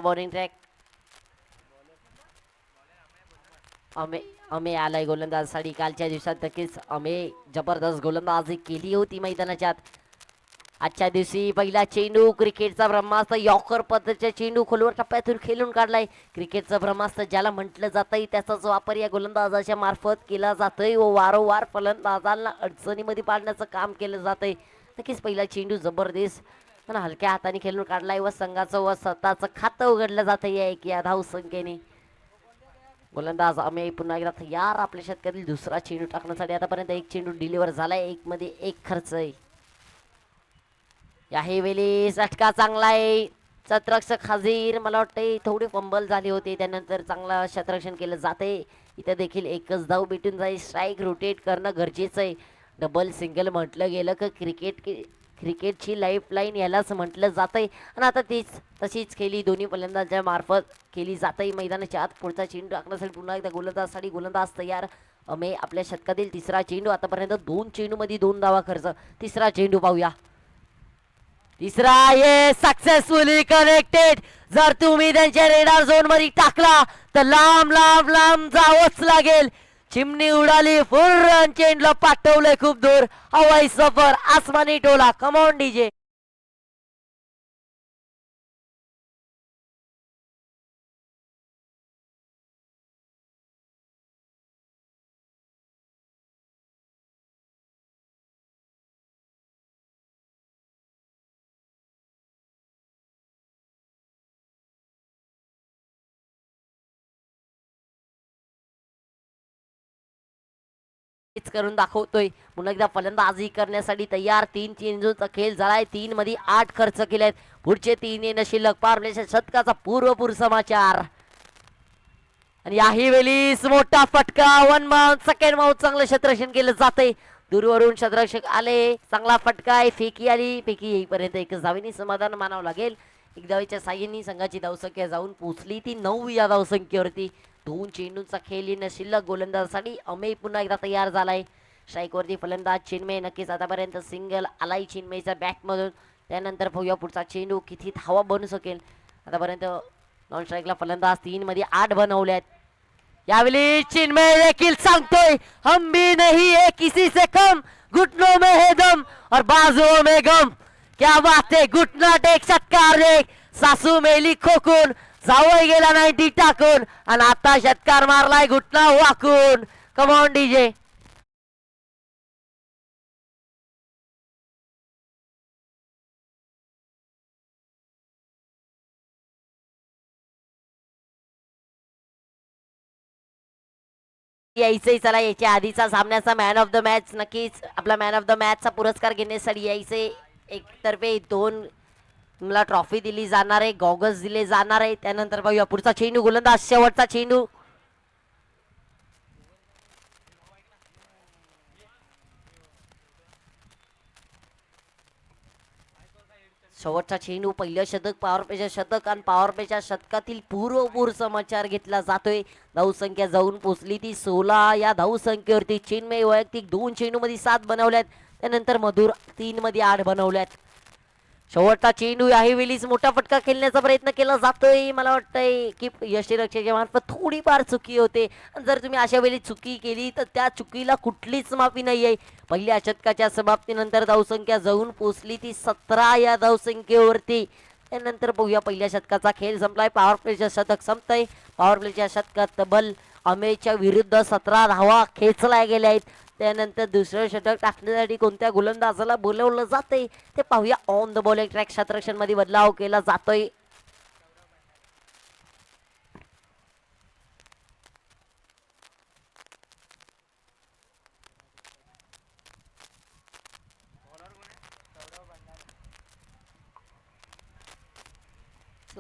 Bowling track अमे आलाय गोलंदाजसाठी. कालच्या दिवसात नक्कीच अमे जबरदस्त गोलंदाजी केली होती मैदानाच्या. आजच्या दिवशी पहिला चेंडू क्रिकेटचा ब्रह्मास्त्र यॉर्कर पद्धतीचा चेंडू खोलवर टप्प्यातून खेळून काढलाय. क्रिकेटचं ब्रह्मास्त्र ज्याला म्हटलं जातंय त्याचाच वापर या गोलंदाजाच्या मार्फत केला जातोय व वारंवार फलंदाजांना अडचणीमध्ये पाडण्याचं काम केलं जातंय. नक्कीच पहिला चेंडू जबरदस्त पण हलक्या हाताने खेळून काढलाय व संघाचं व स्वतःचं खातं उघडलं जातंय या एक या धावसंख्येने. गोलंदाज अमे पुन्हा एकदा तयार आपल्या षटकातील दुसरा चेंडू टाकण्यासाठी. आतापर्यंत एक चेंडू डिलिव्हर झालाय, एक मध्ये एक खर्च आहे. याही वेळी षटका चांगला आहे. शतरक्षक हजीर मला वाटते थोडे फंबल झाले होते, त्यानंतर चांगला शतरक्षण केलं जाते. इथं देखील एकच धाव भेटून जाईल. स्ट्राईक रोटेट करणं गरजेचं आहे. डबल सिंगल म्हटलं गेलं की क्रिकेटची लाईफ लाईन यालाच म्हटलं जातंय आणि आता तीच तशीच खेळी दोन्ही फलंदाजांच्या मार्फत केली जाते मैदानाच्या आत. पुढचा चेंडू टाकण्यासाठी पुन्हा एकदा गोलंदाजसाठी गोलंदाज तयार. अमे आपल्या षटकातील तिसरा चेंडू. आतापर्यंत 2 चेंडूमध्ये 2 धावा खर्च. तिसरा चेंडू पाहूया. तिसरा ये सक्सेसफुली कनेक्टेड. जर तुम्ही त्यांच्या रेडार झोन मध्ये टाकला तर लांब लांब लांब जावंच लागेल. चिमणी उडाली, फुल रन चेंडूला पाठवलंय खूप दूर. हवाई सफर, आसमानी टोला. Come on DJ. करून दाखवतोय. पुन्हा एकदा फलंदाजी करण्यासाठी तयार. 3 चेंडूचा खेळ झालाय. 3 मध्ये 8 खर्च केलेत. पुढचे 3 येणं शिल्लक. पारलेच्या शतकाचा पूर्वपूर समाचार. आणि याही वेळीस मोठा फटका. 1 माउंट सेकंड माउंट चांगलं क्षेत्ररक्षण केलं जाते. दूरवरून क्षेत्ररक्षक आले. चांगला फटका आहे. फेकी आली. फेकी येईपर्यंत एकच धावेने समाधान मानावं लागेल. एक धावेच्या साह्याने संघाची धावसंख्या जाऊन पोहोचली ती 9 या धावसंख्येवरती. 2 चेंडूंचा खेळ येणं शिल्लक गोलंदाजासाठी. अमे पुन्हा एकदा तयार झालाय. स्ट्राईकवरती फलंदाज चिन्मय. नक्कीच आतापर्यंत सिंगल आलाय चिन्मयच्या बॅटमधून. त्यानंतर पाहूया पुढचा चेंडू किती धावा बनू शकेल. आतापर्यंत नॉन स्ट्राईकला फलंदाज 3 मध्ये 8 बनवल्यात. यावेळी चिन्मय देखील सांगतोय हम भी नहीं है किसी से कम, घुटनों में है दम और बाजुओं में गम. क्या बात है. घुटना टेक, षटकार देख. सासू मेली खोकून, जावई गेला 90 टाकून आणि आता षटकार मारलाय घुटना वाकून. Come on DJ. यायचंय. चला याच्या आधीचा सामन्याचा मॅन ऑफ द मॅच नक्कीच आपला मॅन ऑफ द मॅचचा पुरस्कार घेण्यासाठी यायचे. एकतर्फे 2 मला ट्रॉफी दिली जाणार आहे, गॉगल्स दिले जाणार आहे. त्यानंतर पाहूया पुढचा चेंडू. गोलंदाज शेवटचा चेंडू. शेवटचा चेंडू. पहिलं शतक पॉवर प्लेच्या शतक आणि पॉवर प्लेच्या शतकातील पूर्वपूर समाचार घेतला जातोय. धावसंख्या जाऊन पोचली ती 16 या धावसंख्येवरती. चिन्मय वैयक्तिक 2 चेंडू मध्ये 7 बनवल्यात. त्यानंतर मधुर 3 मध्ये 8 बनवल्यात. शेवटचा चेंडू. याही वेळीच मोठा फटका खेळण्याचा प्रयत्न केला जातोय. मला वाटतंय की यष्टीरक्षकाच्या मार्फत थोडीफार चुकी होते. जर तुम्ही अशा वेळी चुकी केली तर त्या चुकीला कुठलीच माफी नाही आहे. पहिल्या षटकाच्या समाप्तीनंतर धावसंख्या जाऊन पोचली ती 17 या धावसंख्येवरती. त्यानंतर बघूया पहिल्या शतकाचा खेळ संपलाय. पॉवर प्लेच्या शतक संपतंय. पॉवर प्लेच्या शतकात तब्बल अमेच्या विरुद्ध 17 धावा खेचल्या गेल्या आहेत. त्यानंतर दुसरं षटक टाकण्यासाठी कोणत्या गोलंदाजाला बोलवलं जाते ते पाहूया. ऑन द बॉलिंग ट्रॅक क्षेत्ररक्षण मध्ये बदलाव केला जातोय.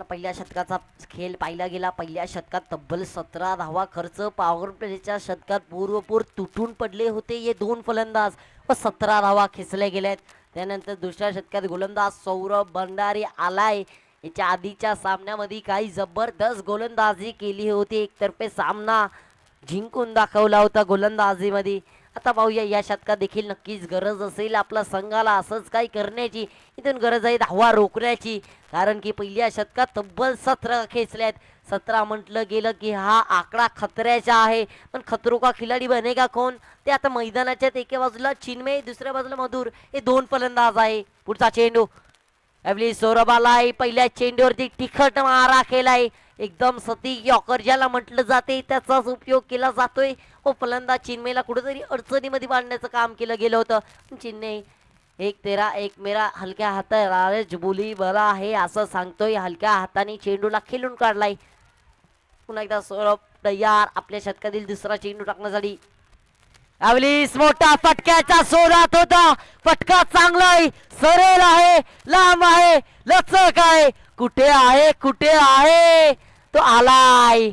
पहिल्या शतकाचा खेळ पाहिला गेला. पहिल्या शतकात तब्बल 17 धावा खर्च. पॉवर प्लेच्या शतकात पूर्वपूर तुटून पडले होते हे 2 फलंदाज व 17 धावा खेचल्या गेल्यात. त्यानंतर दुसऱ्या शतकात गोलंदाज सौरभ भंडारी आलाय. याच्या आधीच्या सामन्यामध्ये काही जबरदस्त गोलंदाजी केली होती. एकतर्फे सामना जिंकून दाखवला होता गोलंदाजीमध्ये आता पाहूया या शतकात देखील नक्कीच गरज असेल आपल्या संघाला असंच काही करण्याची. इथून गरज आहे धावा रोखण्याची, कारण की पहिल्या शतकात तब्बल 17 खेचल्यात. 17 म्हटलं गेलं की हा आकडा खतऱ्याचा आहे. पण खतरो का खिलाडी बनेगा कोण, ते आता मैदानाच्या एका बाजूला चिन्मय, दुसऱ्या बाजूला मधुर, हे दोन फलंदाज आहे. पुढचा चेंडू एवली सौरभ आलाय. पहिल्या चेंडूवरती तिखट मारा केलाय. एकदम सती यॉकर ज्याला म्हटलं जाते त्याचाच उपयोग केला जातोय. व फलंदाज चिन्मयला कुठेतरी अडचणीमध्ये बांधण्याचं काम केलं गेलं होतं. चिन्मय 1-13 मेरा हलक्या हाताला बोली बरा आहे असं सांगतोय. हलक्या हाताने चेंडूला खेळून काढलाय. पुन्हा एकदा सौरभ तयार आपल्या शतकातील दुसरा चेंडू टाकण्यासाठी. यावेळीस मोठा फटक्याचा शोधात होता. फटका चांगला आहे, सरेल आहे, लांब आहे, लचक आहे. कुठे आहे, कुठे आहे, तो आलाय.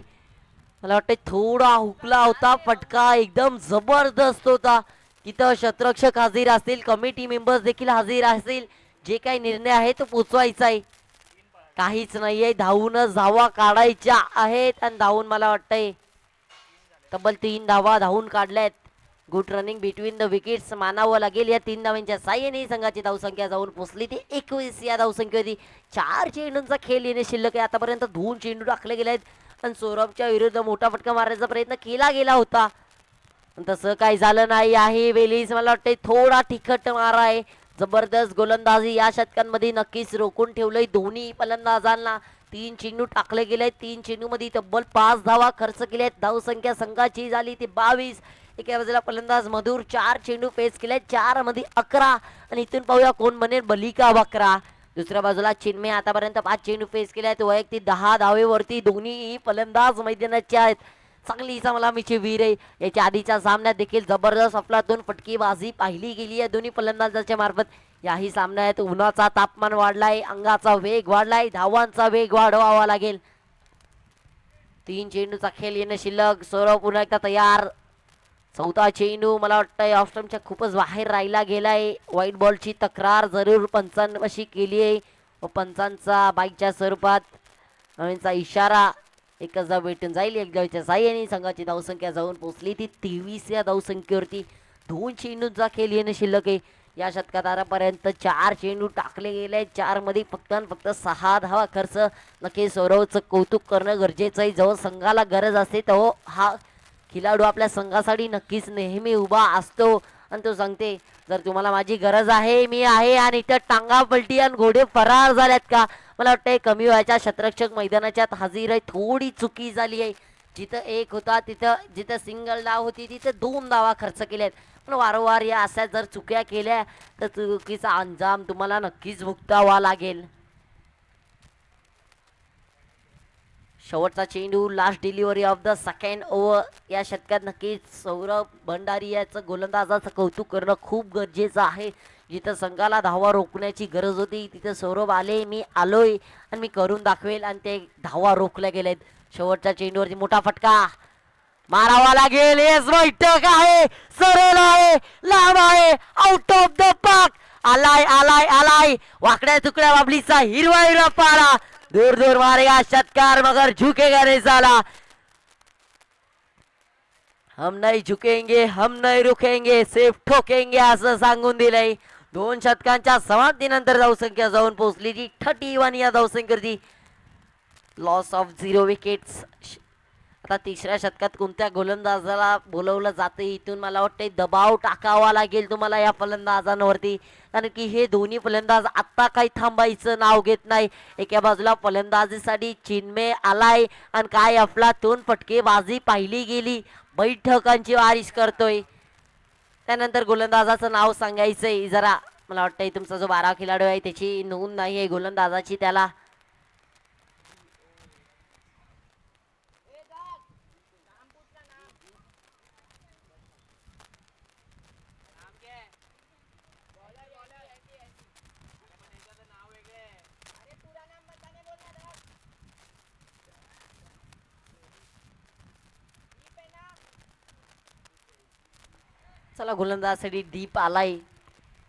मला वाटतं थोडा हुकला होता फटका, एकदम जबरदस्त होता. तिथं क्षेत्ररक्षक हजर असतील, कमिटी मेंबर्स देखील हजर असतील. जे काही निर्णय आहे तो पोचवायचा आहे. काहीच नाहीये, धावूनच धावा काढायच्या आहेत. आणि धावून मला वाटतंय तब्बल 3 धावा धावून काढल्यात. Good running between the wickets मानावं लागेल. या 3 धावांच्या साह्याने संघाची धावसंख्या जाऊन पोहोचली ती 21 या धावसंख्येवरती. 4 चेंडूंचा खेळ येणे शिल्लक आहे. आतापर्यंत 2 चेंडू टाकले गेले आहेत आणि सौरभच्या विरुद्ध मोठा फटका मारण्याचा प्रयत्न केला गेला होता, तसं काही झालं नाही आहे. वेलीस मला वाटते थोडा तिखट मारा आहे. जबरदस्त गोलंदाजी या शतकांमध्ये नक्कीच रोखून ठेवलंय दोन्ही फलंदाजांना. 3 चेंडू टाकले गेले. 3 चेंडू मध्ये तब्बल 5 धावा खर्च केल्यात. धावसंख्या संघाची झाली ती 22. एका बाजूला फलंदाज मधुर 4 चेंडू फेस केले, 4 मध्ये 11. आणि इथून पाहूया कोण बनेल बली का बकरा. दुसऱ्या बाजूला चिन्मय आतापर्यंत 5 चेंडू फेस केले आहेत. वैयक्तिक 10 धावेवरती दोन्ही फलंदाज मैदानाचे आहेत. चांगली सलामीची वीर आहे. याच्या आधीच्या सामन्यात देखील जबरदस्त अफलातून फटकेबाजी पाहिली गेली आहे दोन्ही फलंदाजांच्या मार्फत. याही सामन्यात उन्हाचा तापमान वाढलाय, अंगाचा वेग वाढलाय, धावांचा वेग वाढवावा लागेल. 3 चेंडूचा खेळ येणं शिल्लक. सौरभ पुन्हा एकदा तयार. चौथा चेंडू मला वाटतंय ऑफ स्टंपच्या खूपच बाहेर राहिला गेलाय. व्हाईट बॉलची तक्रार जरूर पंचांशी केली आहे व पंचांचा बाईकच्या स्वरूपात नवीनचा इशारा एकच धाव भेटून जाईल. एक धावेच्या साह्याने संघाची धावसंख्या जाऊन पोहोचली ती 23 या धावसंख्येवरती. 2 चेंडूंचा खेळ येणं शिल्लक आहे. या शतकात आतापर्यंत 4 चेंडू टाकले गेले. 4 मध्ये फक्त 6 धावा खर्च. नक्की सौरभचं कौतुक करणं गरजेचं आहे. जेव्हा संघाला गरज असते तेव्हा हा खिलाडू आपल्या संघासाठी नक्कीच नेहमी उभा असतो आणि तो सांगते जर तुम्हाला माझी गरज आहे मी आहे. आणि इथं टांगा पलटी आणि घोडे फरार झाल्यात का. मला वाटतंय कमी वयाच्या क्षेत्ररक्षक मैदानाच्यात हजर आहे. थोडी चुकी झाली आहे. जिथं 1 होता तिथं, जिथं सिंगल डाव होती तिथं 2 धावा खर्च केल्यात. पण वारंवार या अशा जर चुक्या केल्या तर चुकीचा अंजाम तुम्हाला नक्कीच भुगतावा लागेल. शेवटचा चेंडू, last delivery of the second over. या शतकात नक्कीच सौरभ भंडारी याचं गोलंदाजाचं कौतुक करणं खूप गरजेचं आहे. जिथं संघाला धावा रोखण्याची गरज होती तिथं सौरभ आले, मी आलोय आणि मी करून दाखवेल, आणि ते धावा रोखल्या गेलेत. शेवटच्या चेंडूवरती मोठा फटका मारावा लागेल. येस बैठक आहे, सरळ आहे, लांब आहे, आउट ऑफ द पार्क. आलाय आलाय आलाय, वाकड्या तुकड्या बाबलीचा हिरवा हिरवा पारा. दूर दूर मारेगा शतकार मगर झुकेगा नहीं साला. हम नहीं झुकेंगे, हम नहीं रुकेंगे, सिर्फ ठोकेंगे असं सांगून दिलंय. 2 शतकांच्या समाप्तीनंतर धावसंख्या जाऊन पोहोचली ती 31 या धावसंख्येवरती. Loss of 0 wickets. आता तिसऱ्या शतकात कोणत्या गोलंदाजाला बोलवलं जाते इथून मला वाटतं दबाव टाकावा लागेल तुम्हाला या फलंदाजांवरती, कारण की हे दोन्ही फलंदाज आत्ता काही थांबायचं नाव घेत नाही. एका बाजूला फलंदाजीसाठी चिन्मय आलाय आणि काय अफलातून फटकेबाजी पाहिली गेली, बैठकांची वारीस करतोय. त्यानंतर गोलंदाजाचं नाव सांगायचंय जरा. मला वाटतंय तुमचा जो 12 खेळाडू आहे त्याची नोंद नाही आहे गोलंदाजाची, त्याला चला गोलंदाजासाठी दीप आलाय.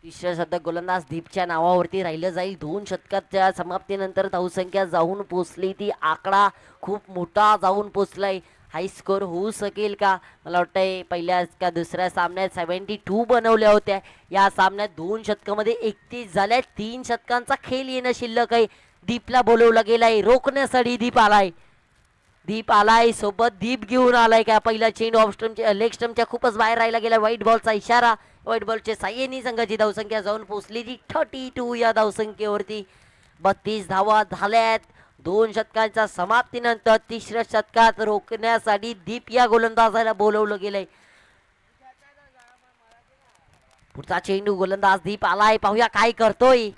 तिसऱ्या शतक गोलंदाज दीपच्या नावावरती राहिलं जाईल. 2 शतकाच्या समाप्तीनंतर धावसंख्या जाऊन पोचली ती आकडा खूप मोठा जाऊन पोचलाय. हाय स्कोर होऊ शकेल का? मला वाटतंय पहिल्या का दुसऱ्या सामन्यात 72 बनवल्या होत्या, या सामन्यात 2 षटकामध्ये 31 झाल्या. 3 षटकांचा खेळ येणं शिल्लक आहे. दीपला बोलवलं गेलाय रोखण्यासाठी. दीप आलाय सोबत. दीप घेऊन आलाय का? पहिला चेंडू ऑफ स्टंपच्या लेग स्टंपच्या खूपच बाहेर राहिला गेला. व्हाईट बॉलचा इशारा. व्हाईट बॉलच्या साह्याने संघाची धावसंख्या जाऊन पोहोचली ती 32 या धावसंख्येवरती. 32 धावा झाल्यात 2 षटकांच्या समाप्तीनंतर. तिसऱ्या षटकात रोखण्यासाठी दीप या गोलंदाजाला बोलवलं गेलंय. पुढचा चेंडू गोलंदाज दीप आलाय, पाहूया काय करतोय.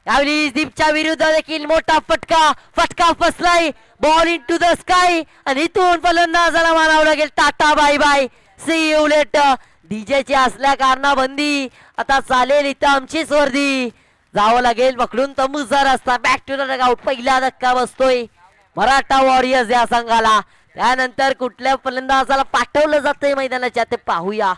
यावेळी दीपच्या विरुद्ध देखील मोठा फटका फसलाय. Ball into the sky आणि इथून फलंदाजाला मानावं लागेल tata bye bye, see you later. डीजेची असल्या कारणाबंदी आता चालेल इथं आमचीच वर्दी. जावं लागेल पकडून तमुजा रस्ता. Back to the dugout. पहिला धक्का बसतोय मराठा वॉरियर्स या संघाला. त्यानंतर कुठल्या फलंदाजाला पाठवलं जातंय मैदानाच्या ते पाहूया.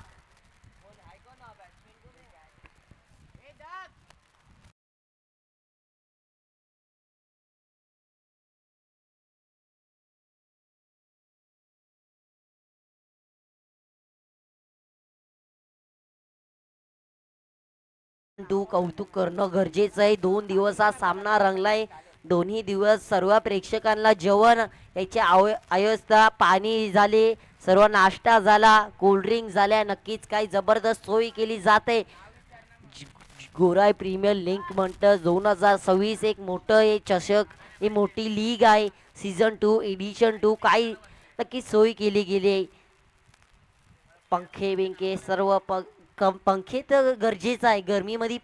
कौतुक करणं गरजेचं आहे. 2 दिवस हा सामना रंगलाय. दोन्ही दिवस सर्व प्रेक्षकांना जेवण याची अवस्था, पाणी झाले, सर्व नाश्ता झाला, कोल्ड्रिंक झाल्या. नक्कीच काही जबरदस्त सोय केली जाते. गोराई प्रीमियर लीग म्हणतं 2026 एक मोठं हे चषक, ही मोठी लीग आहे. सीझन 2 एडिशन 2 काही नक्कीच सोय केली गेली. पंखे बिंखे सर्व पंखे तर गरजेचा आहे. गरमीमध्ये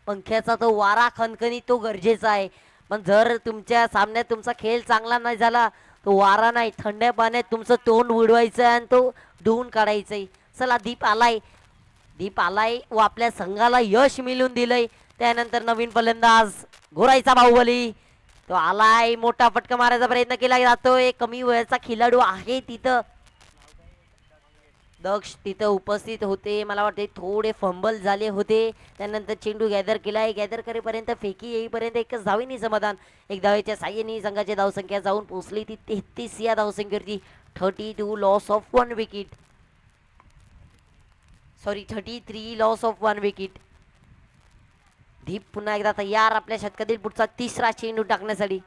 पंख्याचा तो वारा खणखणी तो गरजेचा आहे. पण जर तुमच्या सामन्यात तुमचा खेळ चांगला नाही झाला, तो वारा नाही, थंड पाण्यात तुमचं तोंड उडवायचं आहे आणि तो धुवून काढायचंय. चला दीप आलाय व आपल्या संघाला यश मिळवून दिलंय. त्यानंतर नवीन फलंदाज घोराईचा बाहुबली तो आलाय. मोठा फटका मारायचा प्रयत्न केला जातोय. कमी वयाचा खेळाडू आहे तिथं. दक्ष तिथं उपस्थित होते. मला वाटते थोडे फंबल झाले होते. त्यानंतर चेंडू गॅदर केलाय. गॅदर करेपर्यंत फेकी येईपर्यंत एकच धावेनी समाधान. एक धावेच्या साह्याने संघाची धावसंख्या जाऊन पोहोचली ती 33 या धावसंख्येवरती. 32 loss of 1 wicket. 33 loss of 1 wicket. Deep पुन्हा एकदा तयार आपल्या षटकातील पुढचा तिसरा चेंडू टाकण्यासाठी.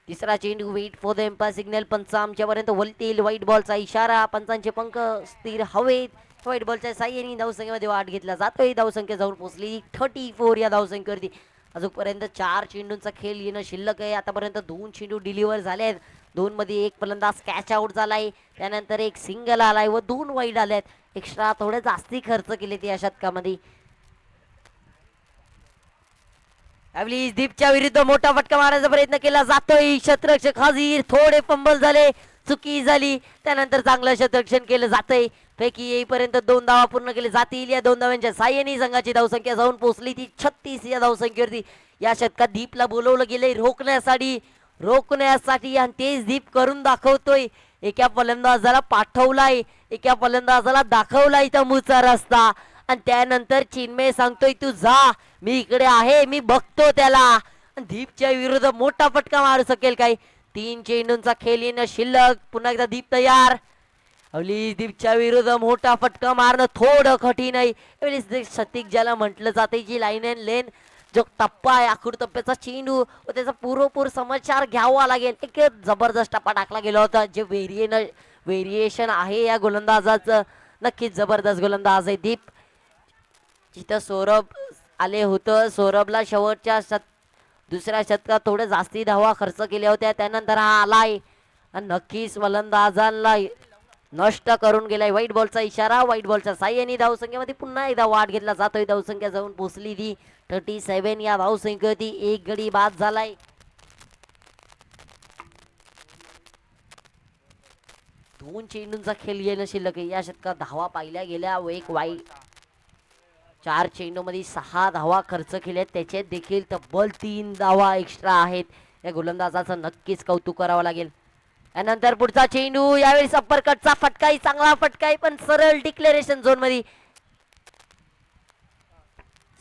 तिसरा चेंडू. Wait for the umpire signal. पंच आमच्यापर्यंत वळतील. व्हाईट बॉलचा इशारा. पंचांचे पंख स्थिर हवेत. व्हाईट बॉलच्या साह्याने धावसंख्येमध्ये वाढ घेतला जातोय. धावसंख्या जाऊन पोहोचली 34 या धावसंख्येवरती. अजूनपर्यंत 4 चेंडूंचा खेळ येणं शिल्लक आहे. आतापर्यंत 2 चेंडू डिलिव्हर झाले आहेत. 2 मध्ये एक फलंदाज कॅच आउट झालाय. त्यानंतर एक सिंगल आलाय व 2 वाईड आल्यात. एक्स्ट्रा थोडे जास्ती खर्च केले या षटकामध्ये. यावेळी दीपच्या विरुद्ध मोठा फटका मारण्याचा प्रयत्न केला जातोय. क्षेत्ररक्षक हाजीर. थोडे फंबल झाले, चुकी झाली. त्यानंतर चांगलं क्षेत्ररक्षण केलं जातंय. पैकी येईपर्यंत 2 धावा पूर्ण केले जातील. या 2 धावांच्या साह्याने संघाची धावसंख्या जाऊन पोहोचली ती 36 या धावसंख्येवरती. या षटकात दीपला बोलवलं गेलंय रोखण्यासाठी आणि तेच दीप करून दाखवतोय. एका फलंदाजाला पाठवलाय, एका फलंदाजाला दाखवलाय तमुचा रस्ता आणि त्यानंतर चिन्मय सांगतोय तू जा, मी इकडे आहे, मी बघतो त्याला. दीपच्या विरुद्ध मोठा फटका मारू शकेल काय? 3 चेंडूंचा खेळ येणं शिल्लक. पुन्हा एकदा दीप तयार. दीपच्या विरुद्ध मोठा फटका मारणं थोडं कठीण आहे. सतिक ज्याला म्हटलं जाते जी लाईन अँड लेन जो टप्पा आहे, आखूड टप्प्याचा चेंडू व त्याचा पुरेपूर समाचार घ्यावा लागेल. एक जबरदस्त टप्पा टाकला गेला होता. जे व्हेरिएशन आहे या गोलंदाजाचं, नक्कीच जबरदस्त गोलंदाज आहे दीप. जिथं सौरभ आले होतं, सौरभला शेवटच्या दुसऱ्या षटकात थोडे जास्ती धावा खर्च केल्या होत्या. त्यानंतर हा आलाय आणि नक्कीच फलंदाजांना नष्ट करून गेलाय. व्हाईट बॉलचा इशारा. व्हाईट बॉलच्या साह्याने धावसंख्येमध्ये पुन्हा एकदा वाढ घेतला जातोय. धावसंख्या जाऊन पोहोचली ती 37 या धावसंख्येवरती. एक गडी बाद झालाय. दोन चेंडूंचा खेळ येणं शिल्लक आहे. या षटकात धावा पाहिल्या गेल्या व एक वाईट. 4 चेंडूमध्ये 6 धावा खर्च केल्यात. त्याच्यात देखील तब्बल 3 धावा एक्स्ट्रा आहेत. या गोलंदाजाचं नक्कीच कौतुक करावं लागेल. त्यानंतर पुढचा चेंडू. यावेळी अप्परकटचा फटकाही चांगला फटकाही पण सरळ डिक्लेरेशन झोन मध्ये.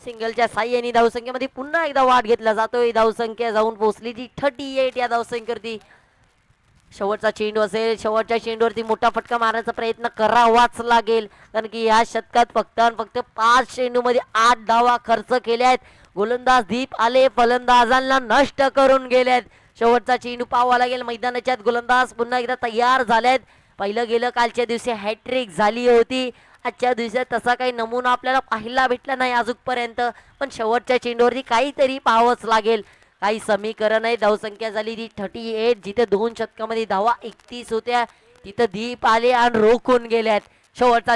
सिंगलच्या साह्याने धावसंख्येमध्ये पुन्हा एकदा वाढ घेतला जातोय. धावसंख्या जाऊन पोहोचली ती 38 या धावसंख्येवरती. शेवटचा चेंडू असेल. शेवटच्या चेंडूवरती मोठा फटका मारण्याचा प्रयत्न करावाच लागेल, कारण की या शतकात फक्त आणि फक्त 5 चेंडूमध्ये 8 धावा खर्च केल्या आहेत. गोलंदाज दीप आले, फलंदाजांना नष्ट करून गेलेत. शेवटचा चेंडू पाहावा लागेल मैदानाच्या आत. गोलंदाज पुन्हा एकदा तयार झालेत. पहिलं गेलं कालच्या दिवशी हॅट्रिक झाली होती. आजच्या दिवशी तसा काही नमुना आपल्याला पाहायला भेटला नाही अजूनपर्यंत, पण शेवटच्या चेंडूवरती काहीतरी पाहावंच लागेल. काही समीकरण आहे. धावसंख्या झाली ती 38. जिथे 2 शतकामध्ये धावा 31 होत्या तिथं दीप आले आणि रोखून गेल्यात. शेवटचा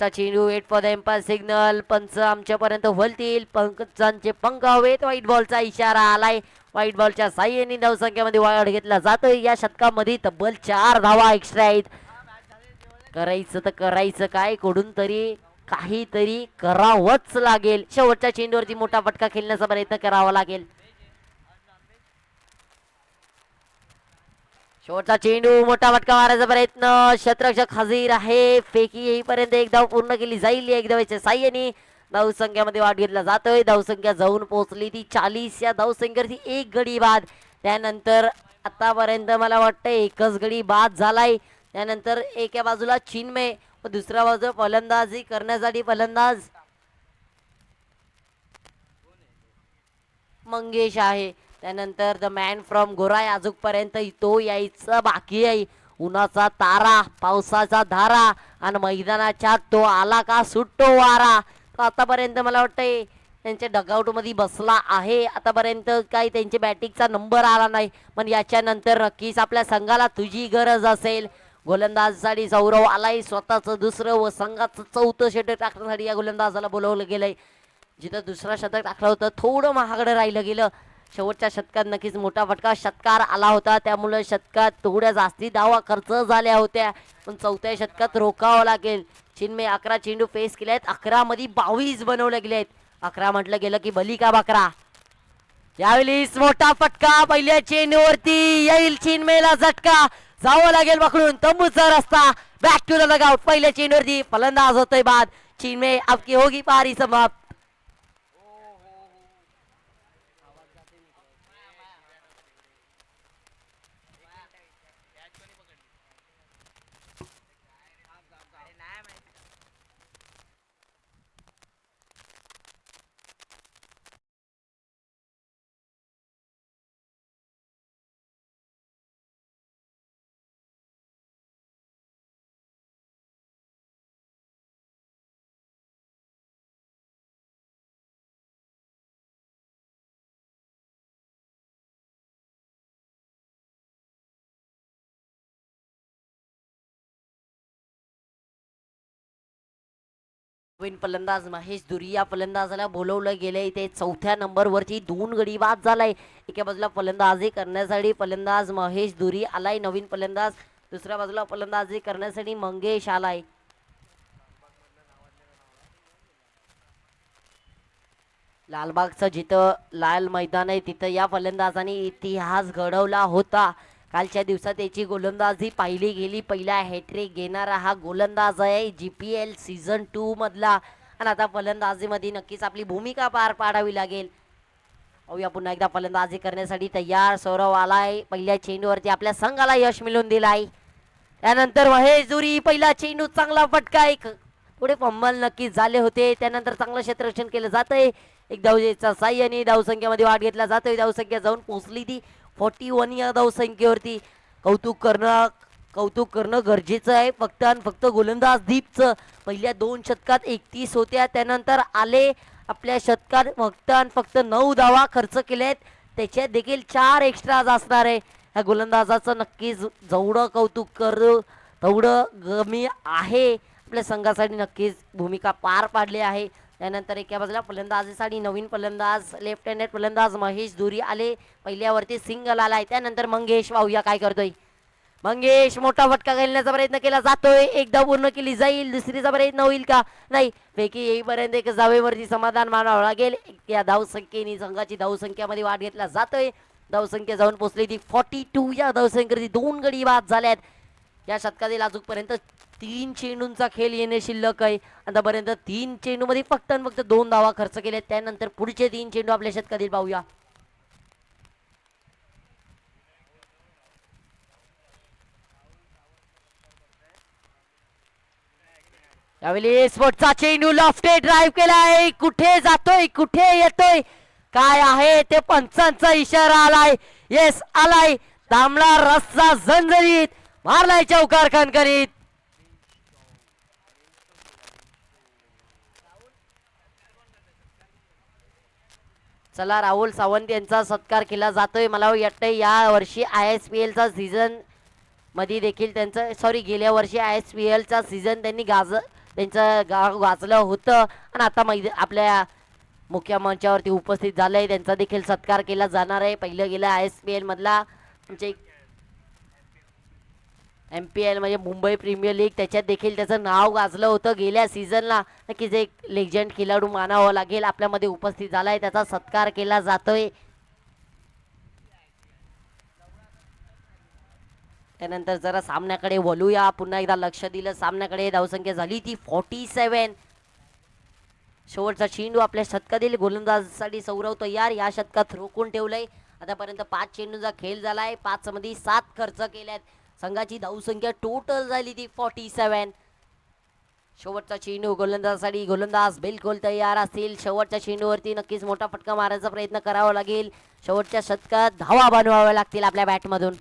चेंडू wait for the umpire signal. पंच आमच्यापर्यंत वळतील. पंचांचे पंख हवेत. व्हाईट बॉलचा इशारा आलाय. व्हाईट बॉलच्या साह्याने धावसंख्येमध्ये वाढ घेतला जातोय. या शतकामध्ये तब्बल 4 धावा एक्स्ट्रा आहेत. करायचं तर करायचं काय, कडून तरी काहीतरी करावंच लागेल. शेवटच्या चेंडूवरती मोठा फटका खेळण्याचा प्रयत्न करावा लागेल. शेवटचा चेंडू, मोठा फटका मारायचा प्रयत्न. क्षेत्ररक्षक हजीर आहे. फेकी येईपर्यंत एक धाव पूर्ण केली जाईल. एक धावेच्या साह्याने धावसंख्येमध्ये वाढ घेतला जातोय. धावसंख्या जाऊन पोहोचली ती 40. या धावसंख्येवरती एक गडी बाद. त्यानंतर आतापर्यंत मला वाटतं एकच गडी बाद झालाय. त्यानंतर एका बाजूला चिन्मय व दुसऱ्या बाजूला फलंदाजी करण्यासाठी फलंदाज मंगेश आहे. त्यानंतर द मॅन फ्रॉम गोराय अजूनपर्यंत तो यायचा बाकी आहे. उन्हाचा तारा, पावसाचा धारा आणि मैदानाच्या तो आला का सुटतो वारा. तो आतापर्यंत मला वाटतंय त्यांच्या डगआउट मध्ये बसला आहे. आतापर्यंत काही त्यांच्या बॅटिंगचा नंबर आला नाही, पण याच्यानंतर नक्कीच आपल्या संघाला तुझी गरज असेल. गोलंदाजसाठी सौरव आलाय. स्वतःचं दुसरं व संघाचं 4थं षटक टाकण्यासाठी या गोलंदाजाला बोलवलं गेलंय. जिथं दुसरा शतक टाकलं होतं थोडं महागडं राहिलं गेलं. शेवटच्या शतकात नक्कीच मोठा फटका षटकार आला होता, त्यामुळे शतकात थोड्या जास्ती धावा खर्च झाल्या होत्या, पण 4थ्या शतकात रोखावं लागेल. चिन्मय 11 चेंडू फेस केले आहेत. 11 मध्ये 22 बनवले गेले आहेत. 11 म्हटलं गेलं की बली का बकरा. यावेळी मोठा फटका पहिल्या चेंडूवरती येईल. चिन्मयला झटका, जावं लागेल पकडून. तंबूचा रस्ता, बॅक टू द डगआउट. पहिल्या चेंडूवरती फलंदाज होतोय बाद. चिन्मय आपकी होगी पारी समाप्त. नवीन फलंदाज महेश दुरी या फलंदाजाला बोलवलं गेलंय. ते 4थ्या नंबरवरती 2 गडी बाद झालाय. एका बाजूला फलंदाजी करण्यासाठी फलंदाज महेश दुरी आलाय. नवीन फलंदाज दुसऱ्या बाजूला फलंदाजी करण्यासाठी मंगेश आलाय. लालबागचं जिथं लाल मैदान आहे तिथं या फलंदाजाने इतिहास घडवला होता. कालच्या दिवसात त्याची गोलंदाजी पाहिली गेली. पहिला हॅट्रिक घेणारा हा गोलंदाज आहे GPL सीझन 2 मधला, आणि आता फलंदाजीमध्ये नक्कीच आपली भूमिका पार पाडावी लागेल. पाहूया पुन्हा एकदा फलंदाजी करण्यासाठी तयार सौरव आलाय. पहिल्या चेंडूवरती आपल्या संघाला यश मिळवून दिलाय. त्यानंतर महेश दुरी पहिला चेंडू, चांगला फटका. एक पुढे फंबल नक्कीच झाले होते. त्यानंतर चांगलं क्षेत्ररक्षण केलं जातंय. एक धावेच्या साह्याने धावसंख्येमध्ये वाढ घेतला जातोय. धावसंख्या जाऊन पोहोचली ती 41 या धावसंख्येवरती. कौतुक करणं गरजेचं आहे. फक्त आणि फक्त गोलंदाज दीपचं पहिल्या 2 शतकात 31 होत्या. त्यानंतर आले आपल्या शतकात फक्त आणि फक्त 9 धावा खर्च केल्यात. त्याच्यात देखील 4 एक्स्ट्रा असणार आहे. ह्या गोलंदाजाचं नक्कीच जेवढं कौतुक करू तेवढं कमी आहे. आपल्या संघासाठी नक्कीच भूमिका पार पाडली आहे. त्यानंतर एका बाजूला फलंदाजीसाठी नवीन फलंदाज लेफ्ट हँडेड फलंदाज महेश दुरी आले. पहिल्यावरती सिंगल आलाय. त्यानंतर मंगेश, पाहूया काय करतोय मंगेश. मोठा फटका घालण्याचा प्रयत्न केला जातोय. एकदा पूर्ण केली जाईल. दुसरीचा प्रयत्न होईल का, नाही. पैकी येईपर्यंत एक जावेवरती समाधान मानावं लागेल. या धावसंख्येने संघाची धावसंख्यामध्ये वाढ घेतला जातोय. धावसंख्या जाऊन पोहोचली ती 42 या धावसंख्येवरती 2 गडी बाद झाल्यात. या शतकातील अजूनपर्यंत 3 चेंडूंचा खेळ येणे शिल्लक आहे. आतापर्यंत 3 चेंडूमध्ये फक्त 2 धावा खर्च केल्या. त्यानंतर पुढचे 3 चेंडू आपल्या शतकातील पाहूया. यावेळी स्पोर्टचा चेंडू लॉफ्टेड ड्राईव्ह केलाय. कुठे जातोय कुठे येतोय काय आहे ते पंचांचा इशारा आलाय. येस आलाय. तांबडा रस्ता झणझणीत मारलाय चौकार खणखणीत. चला राहुल सावंत यांचा सत्कार केला जातोय. मला वाटतंय या वर्षी ISPL चा सीझन मध्ये देखील त्यांचं सॉरी गेल्या वर्षी ISPL चा सीझन त्यांनी त्यांचं गाव गाजलं होतं आणि आता आपल्या मुख्य मंचावरती उपस्थित झालंय. त्यांचा देखील सत्कार केला जाणार आहे. पहिलं गेलं ISPL मधला आमचे MPL म्हणजे मुंबई प्रीमियर लीग त्याच्यात देखील त्याचं नाव गाजलं होतं गेल्या सीझनला. नक्कीच एक लेजंड खेळाडू मानावं लागेल. आपल्यामध्ये उपस्थित झालाय त्याचा सत्कार केला जातोय. त्यानंतर जरा सामन्याकडे वळूया. पुन्हा एकदा लक्ष दिलं सामन्याकडे. धावसंख्या झाली ती 47. शेवटचा चेंडू आपल्या षटकातील गोलंदाजासाठी सौरव तयार. या षटकात रोखून ठेवलंय. आतापर्यंत 5 चेंडूचा खेळ झालाय. 5 मध्ये 7 खर्च केल्यात. संघाची धावसंख्या टोटल झाली ती 47. शेवटचा चेंडू गोलंदाजासाठी. गोलंदाज बिलकुल तयार असतील. शेवटच्या चेंडूवरती नक्कीच मोठा फटका मारायचा प्रयत्न करावा लागेल. शेवटच्या षटकात धावा बनवाव्या लागतील आपल्या बॅटमधून.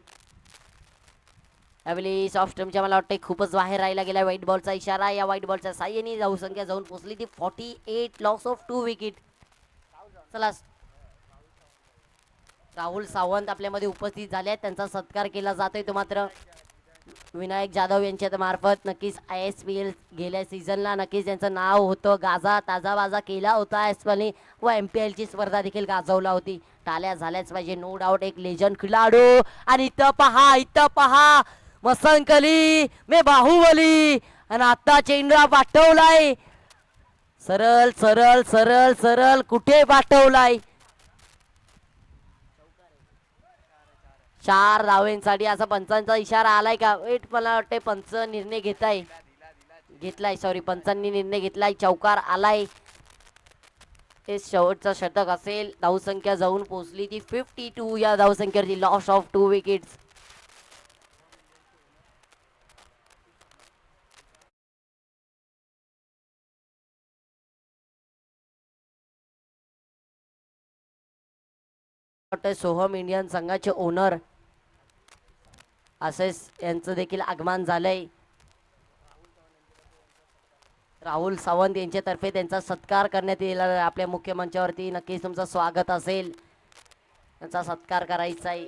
यावेळी सॉफ्ट स्टंपच्या मला वाटतं खूपच बाहेर राहिला गेला. व्हाईट बॉलचा इशारा. या व्हाईट बॉलच्या साह्याने धावसंख्या जाऊन पोहोचली ती 48. Loss of 2 wicket. चला राहुल सावंत आपल्यामध्ये उपस्थित झाले आहेत. त्यांचा सत्कार केला जातोय. तो मात्र विनायक जाधव यांच्या मार्फत. नक्कीच ISPL गेल्या सीझनला नक्कीच त्यांचं नाव होतं. ताजा बाजा केला होता ISPL व MPL ची स्पर्धा देखील गाजवला होती. टाळ्या झाल्याच पाहिजे नो डाऊट. एक लेजंड खेळाडू. आणि इथं पहा मसंकली मे बाहुबली. आणि आता चेंडू पाठवलाय सरळ सरळ सरळ सरळ कुठे पाठवलाय. 4 धावेंसाठी असा पंचांचा इशारा आलाय का. वेट मला वाटतंय पंच निर्णय घेतलाय सॉरी पंचांनी निर्णय घेतलाय. चौकार आलाय. हे शेवटचं षटक असेल. धावसंख्या जाऊन पोहोचली ती 52. या धावसंख्येवरती loss of 2 wickets. Soham Indian संघाचे ओनर असेस यांचं देखील आगमन झालंय. राहुल सावंत यांच्यातर्फे त्यांचा सत्कार करण्यात येईल आपल्या मुख्य मंचावरती. नक्कीच तुमचं स्वागत असेल. त्यांचा सत्कार करायचा आहे.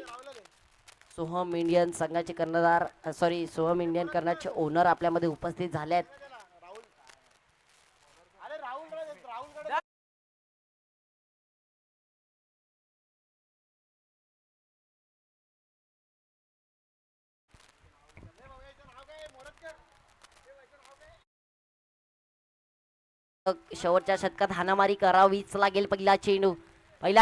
सोहम इंडियन संघाचे कर्णधार सोहम इंडियन कर्णधारचे ओनर आपल्यामध्ये उपस्थित झालेत. शेवटच्या षटकात हाणामारी करावीच लागेल. पहिला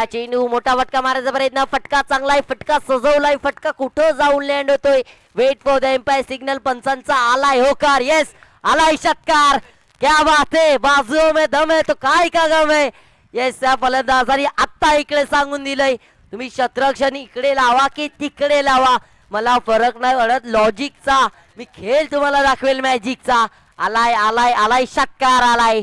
चेंडू मोठा फटका मारायचा प्रयत्न. फटका चांगलाय. फटका सजवलाय. फटका कुठं जाऊन लँड होतोय. Wait for the umpire signal. पंचांचा आलाय होकार. येस आलाय षटकार. क्या बात है. बाजू में दम है तो काय का गम है. येस त्या फलंदाजाने आत्ता इकडे सांगून दिलंय तुम्ही शतरक्षण इकडे लावा की तिकडे लावा मला फरक नाही पडत लॉजिकचा. मी खेळ तुम्हाला दाखवेल मॅजिकचा. आलाय आलाय आलाय षटकार आलाय.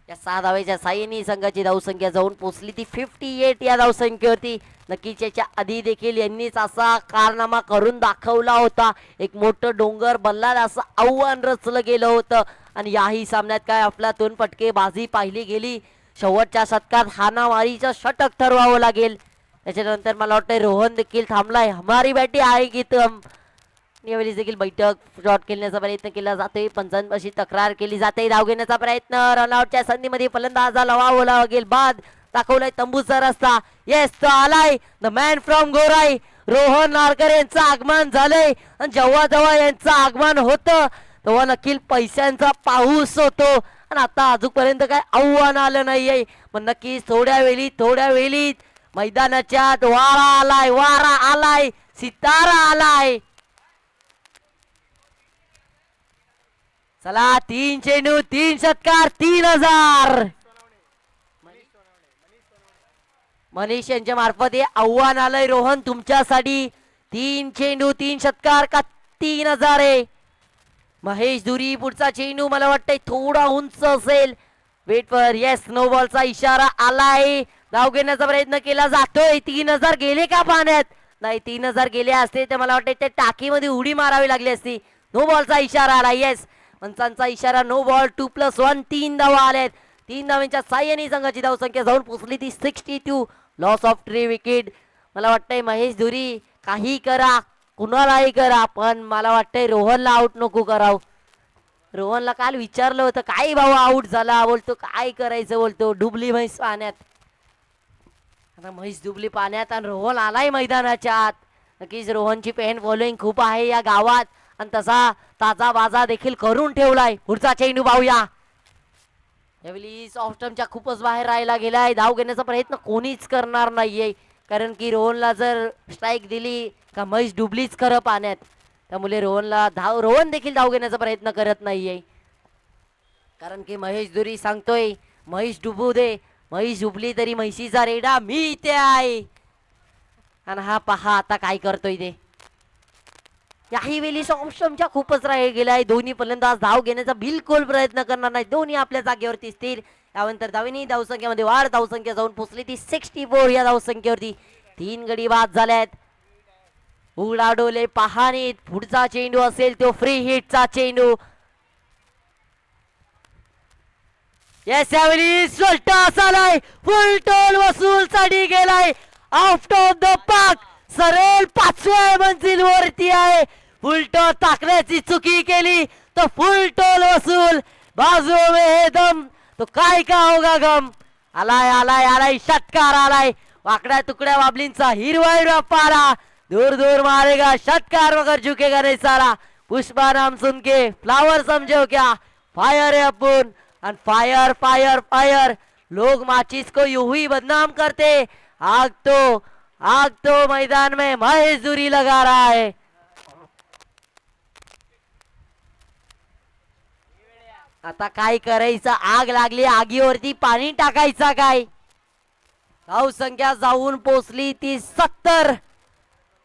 या 6 धावेच्या साह्याने संघाची धावसंख्या जाऊन पोहोचली ती 58. या धावसंख्येवरती नक्कीच याच्या आधी देखील यांनीच असा कारनामा करून दाखवला होता. एक मोठं डोंगर बल्लाद असं आव्हान रचलं गेलं होतं आणि याही सामन्यात काय अफलातून फटके बाजी पाहिली गेली. शेवटच्या षटकात हाणामारीचं षटक ठरवावं लागेल. त्याच्यानंतर मला वाटतं रोहन देखील थांबलाय. हमारी बॅटी आहे की तुम. यावेळी देखील बैठक शॉट खेळण्याचा प्रयत्न केला जातोय. पंचांपाशी तक्रार केली जाते. धाव घेण्याचा प्रयत्न. रनआउटच्या संधीमध्ये फलंदाजाला वाव लागेल. बाद दाखवलाय तंबूचा रस्ता. येस तो आलाय. द मॅन फ्रॉम गोराई रोहन नारकर यांचं आगमन झालंय. आणि जेव्हा जेव्हा यांचं आगमन होतं तेव्हा नक्की पैशांचा पाऊस होतो. आणि आता अजूनपर्यंत काय आव्हान आलं नाहीये. पण नक्कीच थोड्या वेळी मैदानाच्या वारा आलाय. सितारा आलाय. चला 3 चेंडू 3 षटकार 3000. मनीष यांच्या मार्फत हे आव्हान आलंय. रोहन तुमच्यासाठी 3 चेंडू 3 षटकार का 3000 आहे. महेश धुरी पुढचा चेंडू मला वाटतंय थोडा उंच असेल. वेट फॉर येस, नो बॉलचा इशारा आलाय. धाव घेण्याचा प्रयत्न केला जातोय. 3000 गेले का पाण्यात? नाही, 3000 गेले असते तर मला वाटतं त्या टाकीमध्ये उडी मारावी लागली असती. नो बॉलचा इशारा आला. येस, पंचांचा इशारा नो बॉल. 2+1 3 धावा आल्यात. 3 धावांच्या साह्याने संघाची धावसंख्या जाऊन पोहोचली ती 62. Loss of 3 wicket. मला वाटतंय महेश धुरी काही करा, कुणालाही करा, पण मला वाटतंय रोहनला आउट नको कराव. रोहनला काल विचारलं होतं काय भाऊ आउट झाला, बोलतो काय करायचं, बोलतो डुबली म्हैस पाण्यात. आता म्हैस डुबली पाण्यात आणि रोहन आलाय मैदानाच्या आत. नक्कीच रोहनची फॅन फॉलोईंग खूप आहे या गावात आणि तसा ताजा बाजा देखील करून ठेवलाय. पुढचा चेंडू पाहूया. यावेळी ऑफस्टमच्या खूपच बाहेर राहायला गेलाय. धाव घेण्याचा प्रयत्न कोणीच करणार नाहीये, कारण की रोहनला जर स्ट्राईक दिली का म्हैस डुबलीच खरं पाण्यात. त्यामुळे रोहन देखील धाव घेण्याचा प्रयत्न करत नाहीये, कारण की महेश धुरी सांगतोय म्हैस डुबू दे. म्हैस डुबली तरी म्हैशीचा रेडा मी इथे आहे. आणि हा पहा आता काय करतोय ते. याही वेळी ऑप्शनच्या खूपच राहील गेलाय. दोन्ही फलंदाज धाव घेण्याचा बिलकुल प्रयत्न करणार नाही. दोन्ही आपल्या जागेवरती स्थिर. त्यानंतर धावेनी धावसंख्येमध्ये वाढ. धावसंख्या जाऊन पोहोचली ती 64 या धावसंख्येवरती. 3 गडी बाद झाल्यात. उडाडोले पहानीत. पुढचा चेंडू असेल तो फ्री हिटचा चेंडू. यावेळी स्वल्ट असालाय. फुल टोल वसूल साठी गेलाय. Out of the park. सरळ 5व्या मंजिल वरती आहे. फुल टोल टाकण्याची चुकी केली तो फुल टोल वसूल. बाजू में है दम तो काय का होगा गम. आलाय आलाय आलाय षटकार आलाय. वाकड्या तुकड्या बाबलींचा हिरवा पारा. दूर दूर मारेगा षटकार मगर झुकेगा नहीं साला. पुष्पा नाम सुन के फ्लावर समझो क्या. फायर है अपन और फायर फायर फायर. लोग माचिस को यूं ही बदनाम करते. आग तो मैदान में महेश धुरी लगा रहा है. आता काय करायचं. आग लागली, आगीवरती पाणी टाकायचा काय. धाव संख्या जाऊन पोचली ती 70.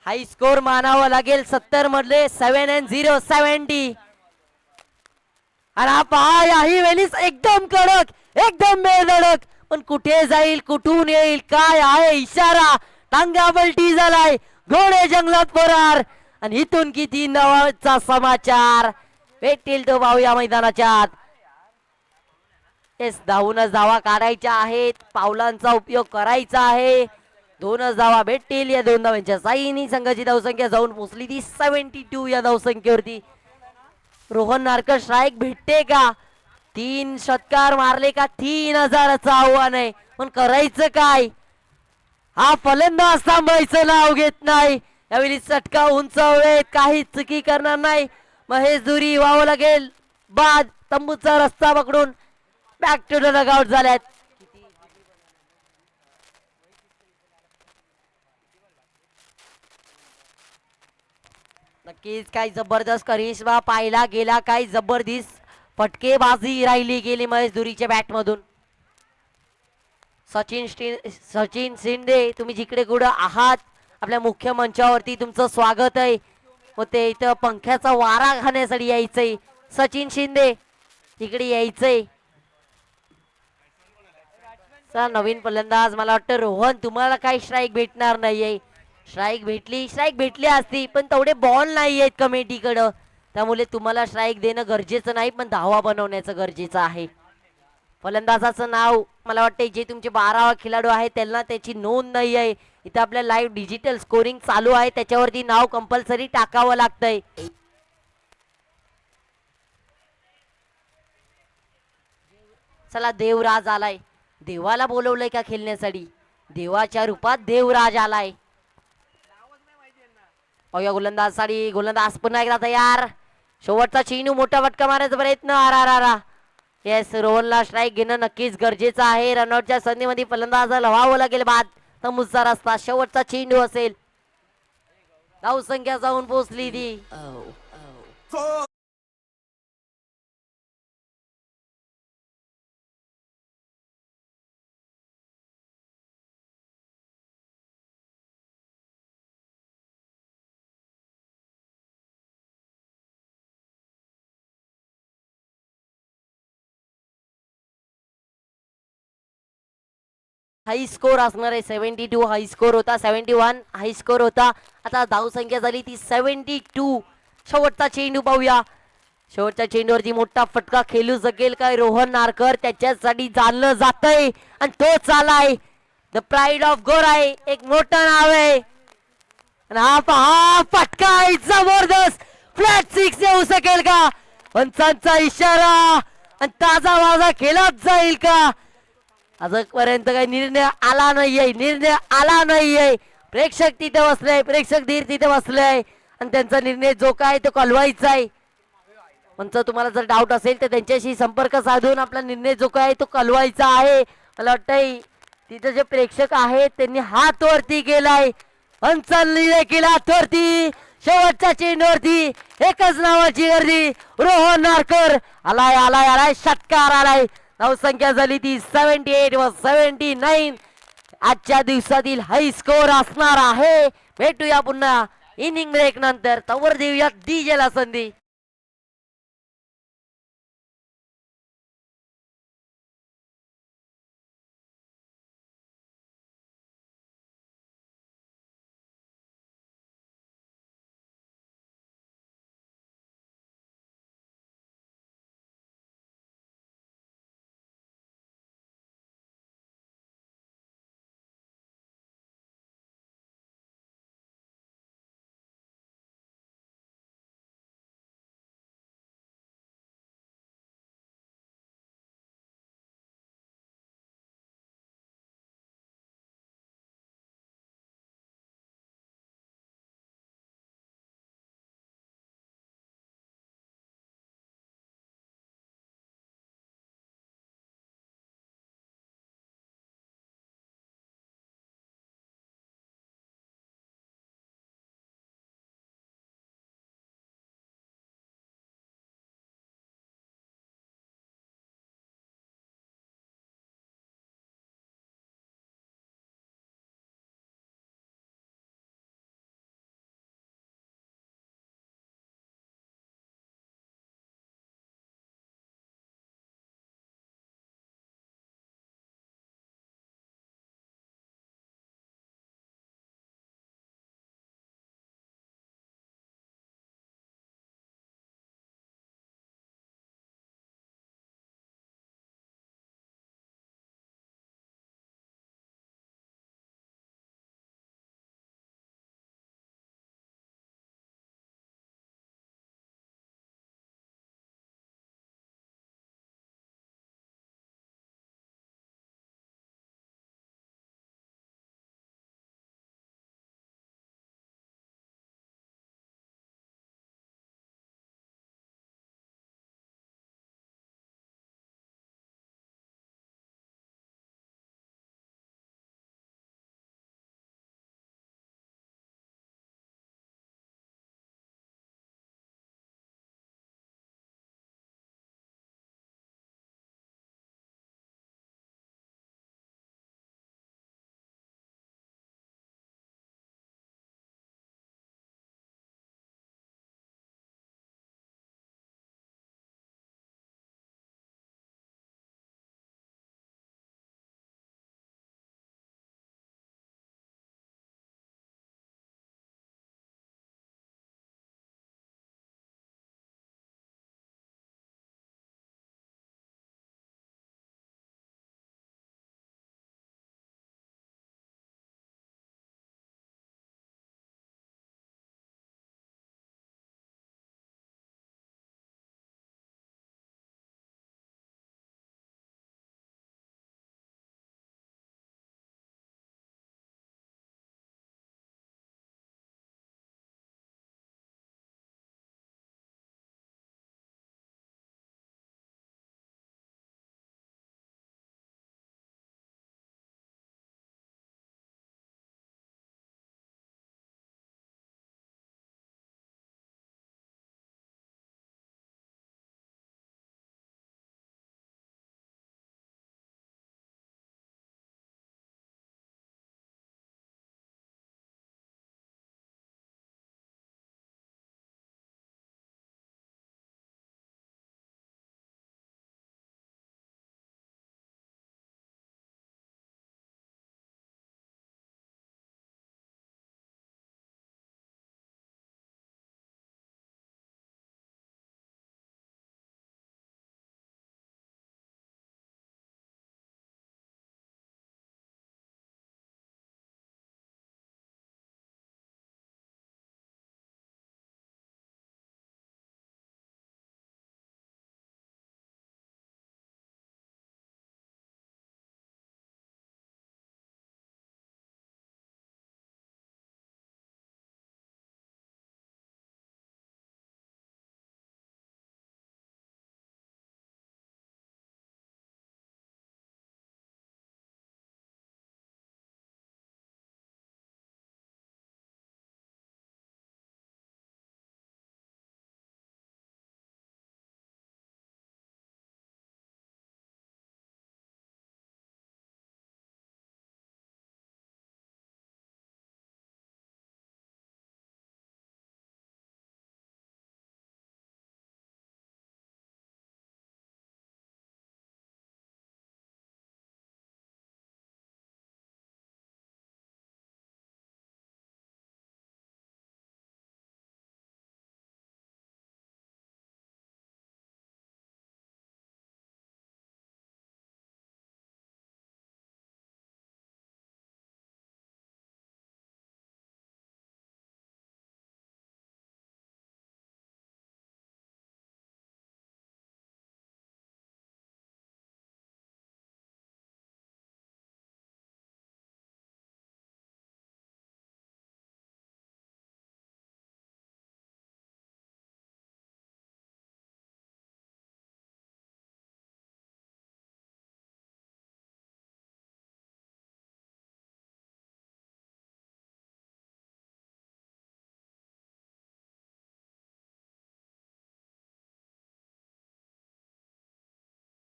हाई स्कोर मानावा लागेल. 70 मधले 7 and 0 70. आणि हा पहा याही वेळीच एकदम कडक, एकदम बेधडक. पण कुठे जाईल, कुठून येईल, काय आहे इशारा. टांगा पलटी झालाय. घोडे जंगलात फरार. आणि इथून किती नावाचा समाचार भेटतील तो पाहूया मैदानाच्या आत. तेच धावूनच धावा काढायच्या आहेत. पावलांचा उपयोग करायचा आहे. 2च धावा भेटतील. या 2 धावांच्या साईनी संघाची धावसंख्या जाऊन पोहोचली ती 72 या धावसंख्येवरती. रोहन नारकर स्ट्राईक भेटते का. 3 षटकार मारले का 3000चं आव्हान आहे. पण करायचं काय. हा फलंदाज थांबायचं नाव घेत नाही. यावेळी चटका उंचावलेत. काही चुकी करणार नाही. महेश धुरी व्हावं लागेल बाद. तंबूचा रस्ता पकडून बॅक टू द डगआउट झाल्यात. नक्कीच काही जबरदस्त करिश्मा पाहिला गेला. काही जबरदस्त फटकेबाजी राहिली गेली महेश धुरीच्या बॅट मधून. सचिन शिंदे तुम्ही जिकडे कुठं आहात आपल्या मुख्य मंचावरती तुमचं स्वागत आहे. व ते इथं पंख्याचा वारा खाण्यासाठी यायचंय. सचिन शिंदे इकडे यायचंय. चला नवीन फलंदाज मला वाटतं रोहन तुम्हाला काही स्ट्राईक भेटणार नाहीये. स्ट्राईक भेटली असती पण तेवढे बॉल नाही आहेत कमिटीकडं. त्यामुळे तुम्हाला स्ट्राईक देणं गरजेचं नाही, पण धावा बनवण्याचं गरजेचं आहे. फलंदाजाचं नाव मला वाटतं जे तुमचे 12 खेळाडू आहेत त्यांना त्याची नोंद नाही आहे. इथं आपल्या लाईव्ह डिजिटल स्कोरिंग चालू आहे. त्याच्यावरती नाव कंपल्सरी टाकावं लागतंय. चला देवराज आलाय. देवाला बोलवलंय का खेळण्यासाठी. देवाच्या रूपात देवराज आलाय. या गोलंदाजसाठी गोलंदाज पुन्हा एकदा तयार. शेवटचा चेंडू मोठा फटका मारण्याचा प्रयत्न. आरा येस, रोहनला स्ट्राईक घेणं नक्कीच गरजेचं आहे. रनआउटच्या संधीमध्ये फलंदाजाला व्हावं लागेल बाद. तंबूचा रस्ता शेवटचा चेंडू असेल. धावसंख्या जाऊन पोहोचली ती हाई स्कोर असणार आहे. 72 हाई स्कोर होता, 71 हाई स्कोर होता. आता धावसंख्या झाली ती 72. शेवटचा चेंडू पाहूया. शेवटच्या चेंडूवरती मोठा फटका खेळू शकेल काय रोहन नारकर, त्याच्यासाठी जाणलं जातंय आणि तो चालाय द प्राईड ऑफ गोराई, एक मोठं नाव आहे. आणि हा फटका आहे जबरदस्त. फ्लॅट सिक्स येऊ शकेल का? पंचांचा इशारा आणि ताजा वाजा केलाच जाईल का? आजपर्यंत काही निर्णय आला नाहीये, निर्णय आला नाहीये. प्रेक्षक तिथे बसले, प्रेक्षक धीर तिथे बसले आणि त्यांचा निर्णय जो काय तो कळवायचा आहे. म्हणजे तुम्हाला जर डाऊट असेल तर त्यांच्याशी संपर्क साधून आपला निर्णय जो काय तो कळवायचा आहे. मला वाटतंय तिथे जे प्रेक्षक आहेत त्यांनी हात वरती केलाय. अंचलनी देखील हात वरती. शेवटच्या चेंडूवरती एकच नावाची गर्दी, रोहन नारकर. आलाय आलाय आलाय, षटकार आलाय. धावसंख्या झाली ती 78 व 79. आजच्या दिवसातील हाय स्कोर असणार आहे. भेटूया पुन्हा इनिंग ब्रेक नंतर. तवर देऊया डीजे ला संधी.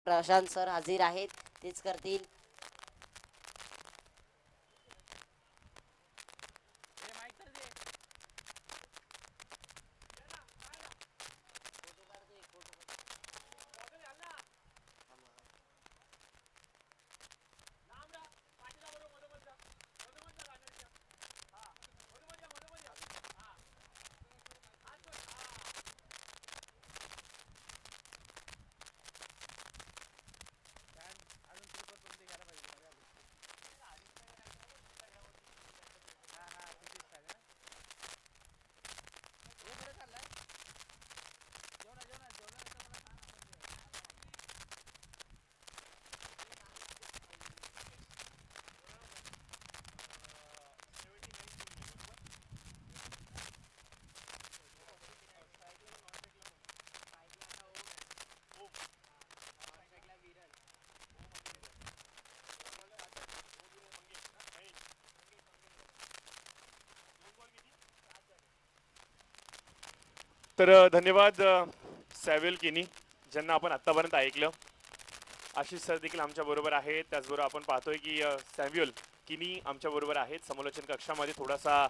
प्रशांत सर हजर आहेत, तेच करतील. तर धन्यवाद सॅव्युअल किनी, ज्यांना आपण आत्तापर्यंत ऐकलं. आशिष सर देखील आमच्याबरोबर आहेत. त्याचबरोबर आपण पाहतोय की सॅव्युअल किनी आमच्याबरोबर आहेत. समालोचन कक्षामध्ये थोडासा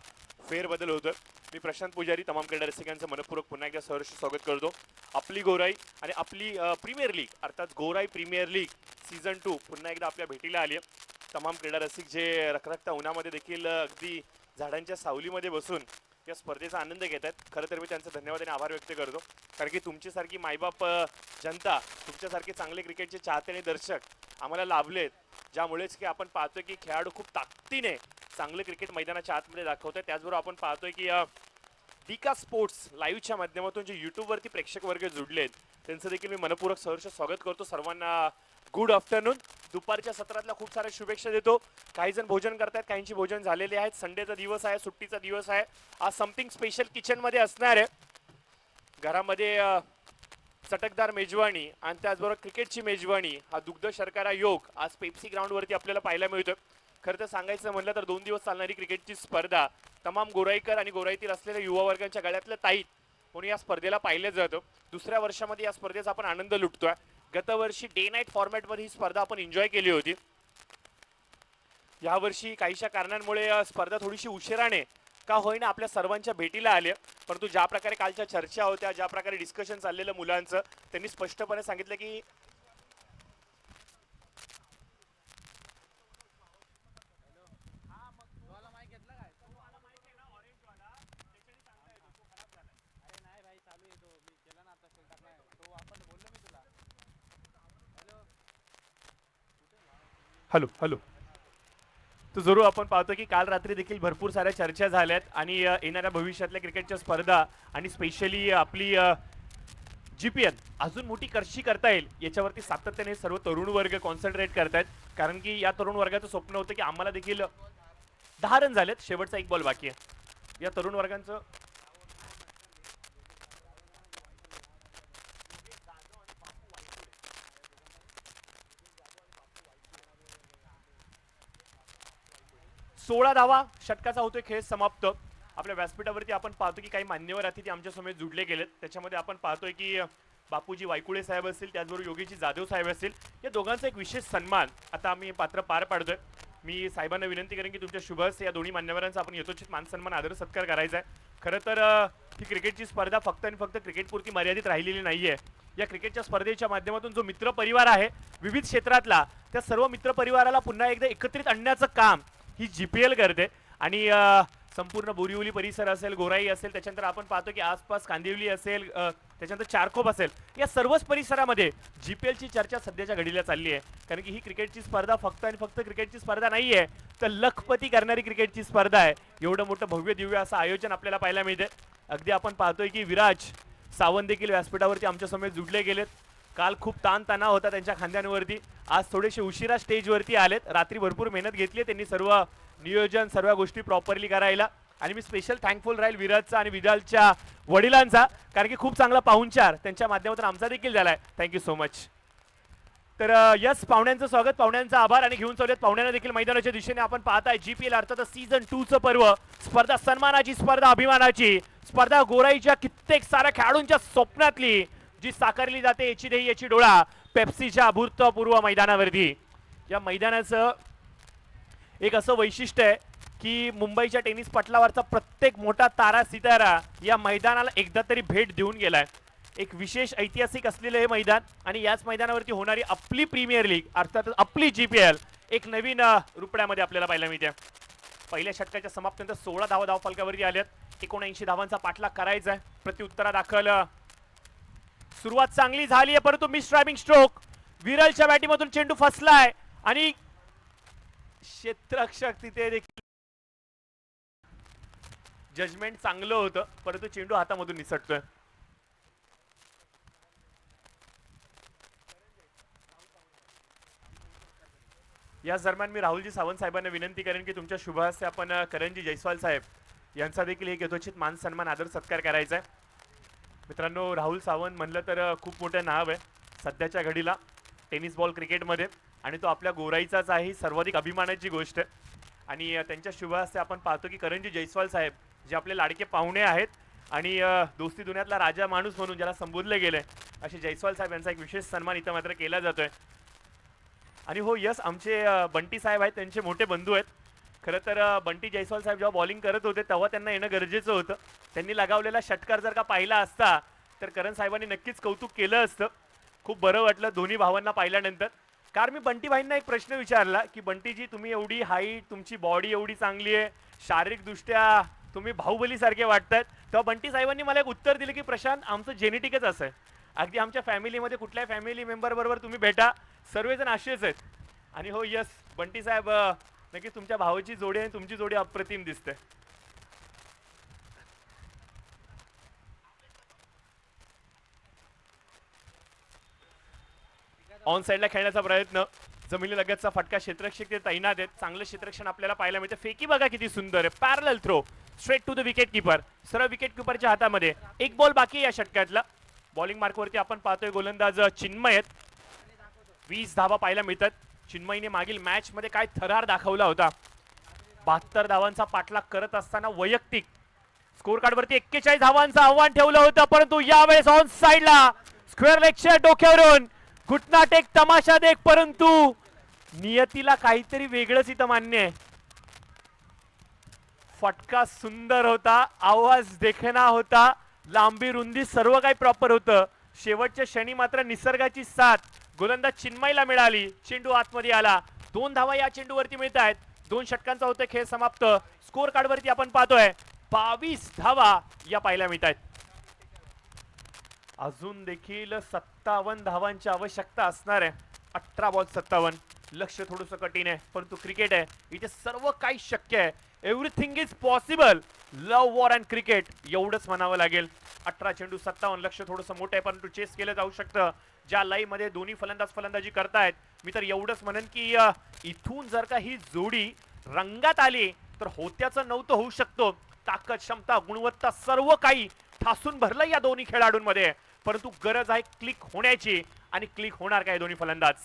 फेरबदल होतोय. मी प्रशांत पुजारी, तमाम क्रीडा रसिकांचं मनपूर्वक पुन्हा एकदा सहर्ष स्वागत करतो. आपली गोराई आणि आपली प्रीमियर लीग अर्थात गोराई प्रीमियर लीग सीझन 2 पुन्हा एकदा आपल्या भेटीला आली आहे. तमाम क्रीडा रसिक जे रखरखत्या उन्हामध्ये देखील अगदी झाडांच्या सावलीमध्ये बसून या स्पर्धेचा आनंद घेत आहेत. खरं तर मी त्यांचा धन्यवाद आणि आभार व्यक्त करतो, कारण की तुमच्यासारखी मायबाप जनता, तुमच्यासारखे चांगले क्रिकेटचे चाहते आणि दर्शक आम्हाला लाभलेत, ज्यामुळेच की आपण पाहतोय की खेळाडू खूप ताकदीने चांगलं क्रिकेट मैदानाच्या आतमध्ये दाखवतोय. त्याचबरोबर आपण पाहतोय की डिका स्पोर्ट्स लाईव्हच्या माध्यमातून जे यूट्यूबवरती प्रेक्षक वर्ग जुडलेत त्यांचं देखील मी मनपूर्वक सहर्ष स्वागत करतो. सर्वांना गुड आफ्टरनून. दुपारच्या सत्रातल्या खूप साऱ्या शुभेच्छा देतो. काही जण भोजन करतायत, काहींची भोजन झालेले आहेत. संडेचा दिवस आहे, सुट्टीचा दिवस आहे. आज समथिंग स्पेशल किचनमध्ये असणार आहे. घरामध्ये चटकदार मेजवानी आणि त्याचबरोबर क्रिकेटची मेजवानी, हा दुग्ध शर्करा योग आज पेप्सी ग्राउंडवरती आपल्याला पाहायला मिळतोय. खरं तर सांगायचं म्हणलं तर 2 दिवस चालणारी क्रिकेटची स्पर्धा तमाम गोराईकर आणि गोराईतील असलेल्या युवा वर्गांच्या गळ्यातलं ताईत म्हणून या स्पर्धेला पाहिलं जातं. दुसऱ्या वर्षामध्ये या स्पर्धेचा आपण आनंद लुटतोय. गतवर्षी डे नाईट फॉर्मॅटमध्ये ही स्पर्धा आपण एन्जॉय केली होती. यावर्षी काहीशा कारणांमुळे स्पर्धा थोडीशी उशिराने का होईना आपल्या सर्वांच्या भेटीला आली, परंतु ज्या प्रकारे कालच्या चर्चा होत्या, ज्या प्रकारे डिस्कशन चाललेलं मुलांचं, त्यांनी स्पष्टपणे सांगितलं की हॅलो हॅलो तर जरूर आपण पाहतो की काल रात्री देखील भरपूर साऱ्या चर्चा झाल्यात आणि येणाऱ्या भविष्यातल्या क्रिकेटच्या स्पर्धा आणि स्पेशली आपली GPL अजून मोठी कशी करता येईल याच्यावरती सातत्याने सर्व तरुण वर्ग कॉन्सन्ट्रेट करतायत. कारण की या तरुण वर्गाचं स्वप्न होतं की आम्हाला देखील 10 रन झालेत, शेवटचा 1 बॉल बाकी आहे. या तरुण वर्गांचं 16 धावा षटकाचा होतोय खेळ समाप्त. आपल्या व्यासपीठावरती आपण पाहतो की काही मान्यवर अतिथी आमच्या समोर जुडले गेलेत. त्याच्यामध्ये आपण पाहतोय की बापूजी वायकुळे साहेब असतील, त्याचबरोबर योगीजी जाधव साहेब असतील. या दोघांचा एक विशेष सन्मान आता आम्ही पात्र पार पाडतोय. मी साहेबांना विनंती करेन की तुमच्या शुभ हस्ते या दोन्ही मान्यवरांचा आपण यथोचित मान सन्मान आदर सत्कार करायचा आहे. खरं तर ही क्रिकेटची स्पर्धा फक्त आणि फक्त क्रिकेटपुरती मर्यादित राहिलेली नाहीये. या क्रिकेटच्या स्पर्धेच्या माध्यमातून जो मित्र परिवार आहे विविध क्षेत्रातला, त्या सर्व मित्र परिवाराला पुन्हा एकदा एकत्रित आणण्याचं काम ही GPL करते. आणि संपूर्ण बोरिवली परिसर असेल, गोराई असेल, त्याच्यानंतर आपण पाहतो की आसपास कांदिवली असेल, त्याच्यानंतर चारकोप असेल, या सर्वच परिसरामध्ये GPLची चर्चा सध्याच्या घडीला चालली आहे. कारण की ही क्रिकेटची स्पर्धा फक्त आणि फक्त क्रिकेटची स्पर्धा नाहीये, तर लखपती करणारी क्रिकेटची स्पर्धा आहे. एवढं मोठं भव्य दिव्य असं आयोजन आपल्याला पाहायला मिळते. अगदी आपण पाहतोय की विराज सावंत देखील व्यासपीठावरती आमच्या समोर जुडले गेलेत. काल खूप ताणतणाव होता त्यांच्या खांद्यांवरती, आज थोडेसे उशिरा स्टेजवरती आलेत. रात्री भरपूर मेहनत घेतली त्यांनी सर्व नियोजन सर्व गोष्टी प्रॉपरली करायला. आणि मी स्पेशल थँकफुल राहील विराजचा आणि विदालच्या वडिलांचा, कारण की खूप चांगला पाहुणचार त्यांच्या माध्यमातून आमचा देखील झालाय. Thank you so much. तर यस, पाहुण्यांचं स्वागत, पाहुण्यांचा आभार आणि घेऊन चालूयात पाहुण्यांना देखील मैदानाच्या दिशेने. आपण पाहताय GPL अर्थात सीझन 2 चं पर्व, स्पर्धा सन्मानाची, स्पर्धा अभिमानाची, स्पर्धा गोराईच्या कित्येक साऱ्या खेळाडूंच्या स्वप्नातली जी साकारली जाते, याची देही याची डोळा. पेप्सीच्या अभूतपूर्व मैदानावरती. या मैदानाचं एक असं वैशिष्ट्य आहे की मुंबईच्या टेनिस पटलावरचा प्रत्येक मोठा तारा सितारा या मैदानाला एकदा तरी भेट देऊन गेलाय. एक विशेष ऐतिहासिक असलेलं हे मैदान आणि याच मैदानावरती होणारी आपली प्रीमियर लीग अर्थात आपली GPL एक नवीन रुपड्यामध्ये आपल्याला पाहायला मिळते. पहिल्या षटकाच्या समाप्तीनंतर 16 धावा धावफलकावरती आल्यात. 79 धावांचा पाठलाग करायचा आहे. प्रत्युत्तरा दाखल सुरुवात चांगली झाली आहे परंतु मिस ड्रायव्हिंग स्ट्रोक. विरलच्या बॅटिंगमधून चेंडू फसलाय आणि क्षेत्ररक्षक तिथे देखील जजमेंट चांगलं होतं परंतु चेंडू हातामधून निसटतोय. याच दरम्यान मी राहुलजी सावंत साहेबांना विनंती करेन की तुमच्या शुभ हस्ते आपण करणजी जयस्वाल साहेब यांचा देखील एक यथोचित मान सन्मान आदर सत्कार करायचा आहे. मित्रांनो, राहुल सावंत म्हणलं तर खूप मोठं नाव आहे सध्याच्या घडीला टेनिस बॉल क्रिकेटमध्ये आणि तो आपल्या गोराईचाच आहे. सर्वाधिक अभिमानाची गोष्ट आहे आणि त्यांच्या शुभ हस्ते आपण पाहतो की करणजी जयस्वाल साहेब जे आपले लाडके पाहुणे आहेत आणि दोस्ती दुनियातला राजा माणूस म्हणून ज्याला संबोधले गेले असे जयस्वाल साहेब यांचा एक विशेष सन्मान इथं मात्र केला जातोय. आणि हो यस, आमचे बंटी साहेब आहेत त्यांचे मोठे बंधू आहेत. खरं तर बंटी जयस्वाल साहेब जेव्हा बॉलिंग करत होते तेव्हा त्यांना येणं गरजेचं होतं. त्यांनी लगावलेला षटकार जर का पाहिला असता तर करण साहेबांनी नक्कीच कौतुक केलं असतं. खूप बरं वाटलं दोन्ही भावांना पाहिल्यानंतर. कारण मी बंटी भाईंना एक प्रश्न विचारला की बंटीजी, तुम्ही एवढी हाईट, तुमची बॉडी एवढी चांगली आहे, शारीरिकदृष्ट्या तुम्ही बाहुबलीसारखे वाटतात. तेव्हा बंटी साहेबांनी मला एक उत्तर दिलं की प्रशांत, आमचं जेनेटिकच असं आहे. अगदी आमच्या फॅमिलीमध्ये कुठल्याही फॅमिली मेंबर बरोबर तुम्ही भेटा सर्वजण असेच आहेत. आणि हो यस बंटी साहेब, नक्कीच तुमच्या भावाची जोडी आणि तुमची जोडी अप्रतिम दिसते. ऑन साइडला खेळण्याचा प्रयत्न, जमिनीलगतचा फटका, क्षेत्ररक्षक ते तैनात आहेत. चांगलं क्षेत्ररक्षण आपल्याला पाहायला मिळतं. फेकी बघा किती सुंदर आहे, parallel throw straight to the wicket keeper. सरळ विकेट कीपरच्या हातामध्ये. एक बॉल बाकी या षटकातला. बॉलिंग मार्कवरती आपण पाहतोय गोलंदाज चिन्मय आहेत. 20 धावा पाहायला मिळतात. चिन्मयने मागील मॅच मध्ये काय थरार दाखवला होता. 72 धावांचा पाठलाग करत असताना वैयक्तिक स्कोर कार्ड वरती 41 धावांचं आव्हान ठेवलं होतं परंतु यावेळेस ऑन साइडला स्क्वेअर लेगच्या डोक्यावरून घुटना टेक तमाशा देख, परंतु नियतीला काहीतरी वेगळंच इथं मान्य आहे. फटका सुंदर होता, आवाज देखणा होता, लांबी रुंदी सर्व काही प्रॉपर होतं. शेवटच्या क्षणी मात्र निसर्गाची साथ गोलंदाज चिन्मयला मिळाली. चेंडू आतमध्ये आला. 2 धावा या चेंडूवरती मिळत आहेत. 2 षटकांचा होतोय खेळ समाप्त. स्कोर कार्ड वरती आपण पाहतोय 22 धावा या पाहायला मिळत आहेत. अजून देखील 57 धावांची आवश्यकता असणार आहे. 18 बॉल 57. लक्ष थोडंसं कठीण आहे परंतु क्रिकेट आहे, इथे सर्व काही शक्य आहे. Everything is possible. Love war and cricket एवढंच म्हणावं लागेल. 18 चेंडू 57. लक्ष थोडंसं मोठं आहे परंतु चेस केलं जाऊ शकतं. ज्या लाईव्ह मध्ये दोन्ही फलंदाज फलंदाजी करतायत, मी तर एवढंच म्हणेन की इथून जर का ही जोडी रंगात आली तर होत्याचं नव्हतं होऊ शकतो. ताकद, क्षमता, गुणवत्ता सर्व काही ठासून भरलं या दोन्ही खेळाडूंमध्ये, परंतु गरज आहे क्लिक होण्याची. आणि क्लिक होणार काय दोन्ही फलंदाज.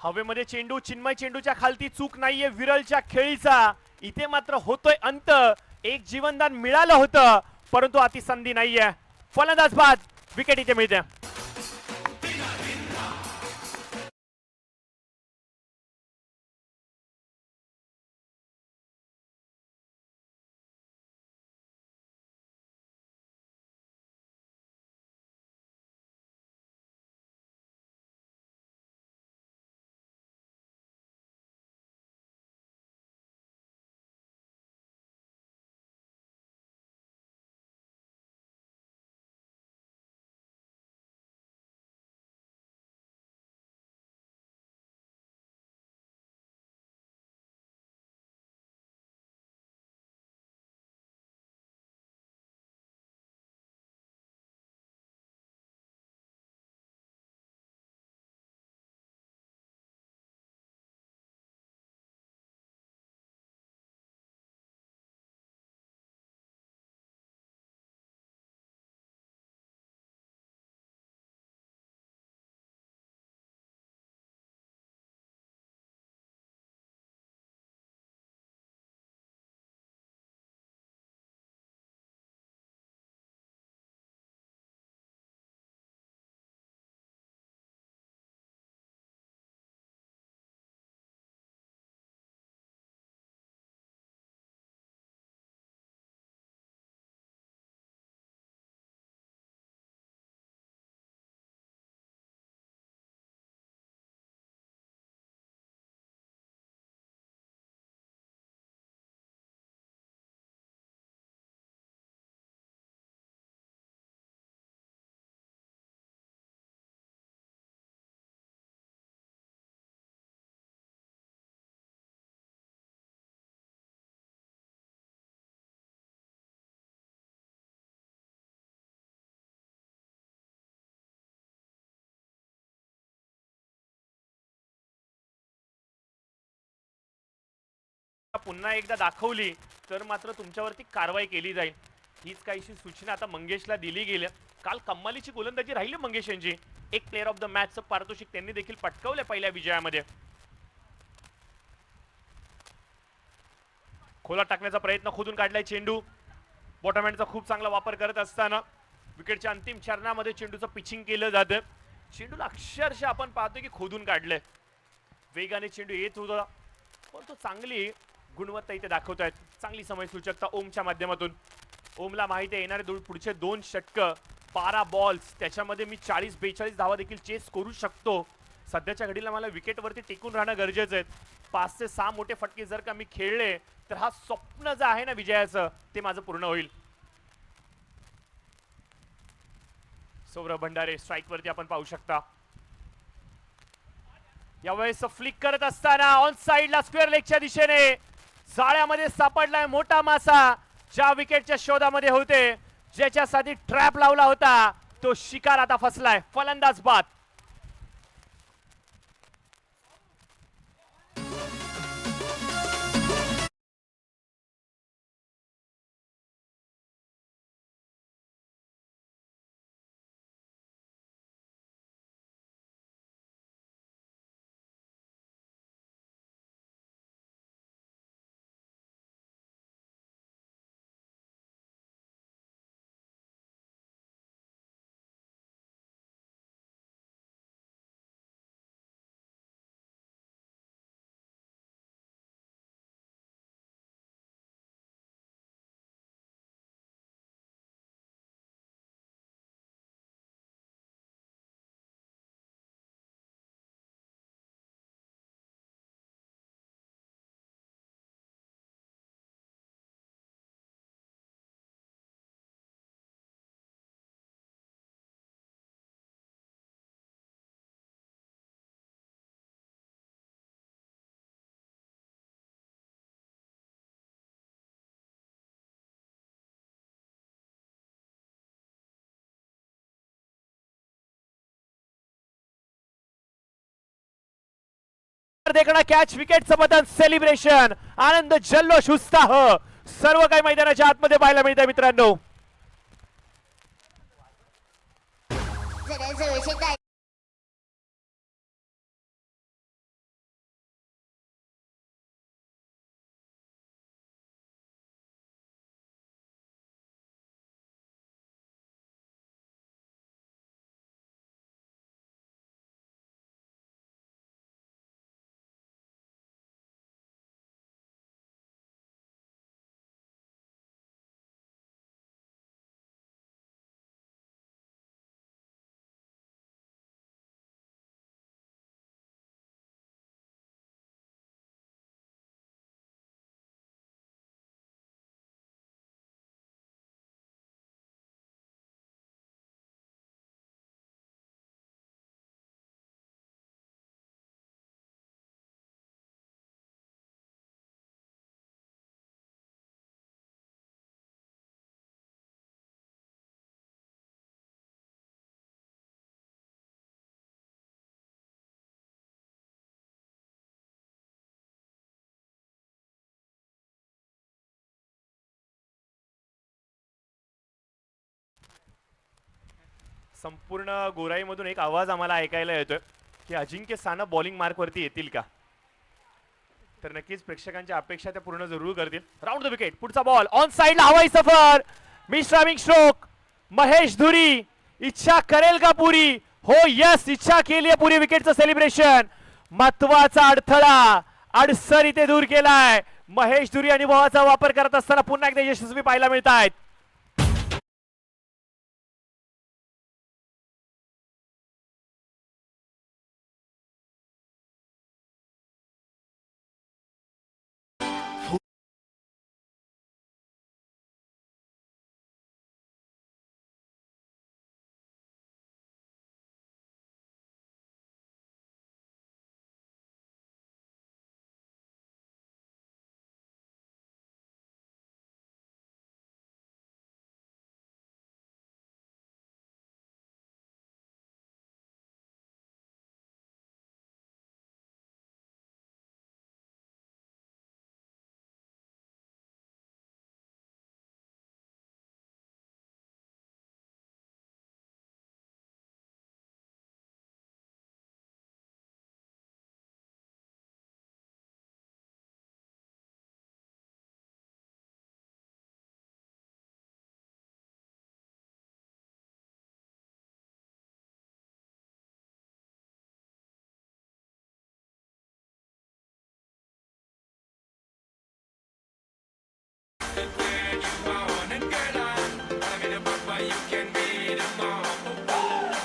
हवेमध्ये चेंडू, चिन्मय चेंडूच्या खालती चूक नाहीये विरलच्या खेळीचा. इथे मात्र होतोय अंत. एक जीवनदान मिळालं होतं परंतु अति संधी नाहीये. फलंदाज बाद, विकेट इथे मिळते. पुन्हा एकदा दाखवली तर मात्र तुमच्यावरती कारवाई केली जाईल. हीच काहीशी सूचना आता मंगेशला दिली गेली. काल कम्मालीची गोलंदाजी राहिली मंगेश यांची. एक प्लेअर ऑफ द मॅचचं पारितोषिक त्यांनी देखील पटकावले पहिल्या विजयामध्ये. खोला टाकण्याचा प्रयत्न खोदून काढलाय चेंडू. बॉटम हँडचा खूप चांगला वापर करत असताना विकेटच्या अंतिम चरणामध्ये चेंडूचं पिचिंग केलं जातं. चेंडूला अक्षरशः आपण पाहतो की खोदून काढलंय. वेगाने चेंडू येत होता पण तो चांगली गुणवत्ता इथे दाखवतायत. चांगली समय सूचकता ओमच्या माध्यमातून. ओमला माहिती आहे येणारे पुढचे 2 षटक 12 बॉल्स त्याच्यामध्ये मी 40-42 धावा देखील चेस करू शकतो. सध्याच्या घडीला मला विकेटवरती टिकून राहणं गरजेचं आहे. 5 ते 6 मोठे फटके जर का मी खेळले तर हा स्वप्न जे आहे ना विजयाचं ते माझं पूर्ण होईल. सौरभ भंडारे स्ट्राइक वरती आपण पाहू शकता. यावेळेस फ्लिक करत असताना ऑन साइडला स्क्वेअर लेगच्या दिशेने जाळ्यामध्ये सापडलाय मोठा मासा. ज्या विकेटच्या शोधामध्ये होते, ज्याच्यासाठी ट्रॅप लावला होता, तो शिकार आता फसलाय. फलंदाज बाद. देखना कॅच विकेटचं बदल सेलिब्रेशन आनंद जल्लोष उत्साह सर्व काही मैदानाच्या आतमध्ये पाहायला मिळतंय मित्रांनो. संपूर्ण गोराईमधून एक आवाज आम्हाला ऐकायला येतोय की अजिंक्य साना बॉलिंग मार्क वरती येतील का. तर नक्कीच प्रेक्षकांच्या अपेक्षा त्या पूर्ण जरूर करतील. Round the wicket. पुढचा बॉल ऑन साइडला हवाई सफर. मिश्रामिक स्ट्रोक. महेश धुरी इच्छा करेल का पुरी. हो यस इच्छा केली पुरी. विकेटचं सेलिब्रेशन. महत्वाचा अडथळा अडसर इथे दूर केलाय. महेश धुरी अनुभवाचा वापर करत असताना पुन्हा एकदा यशस्वी पाहायला मिळत आहेत.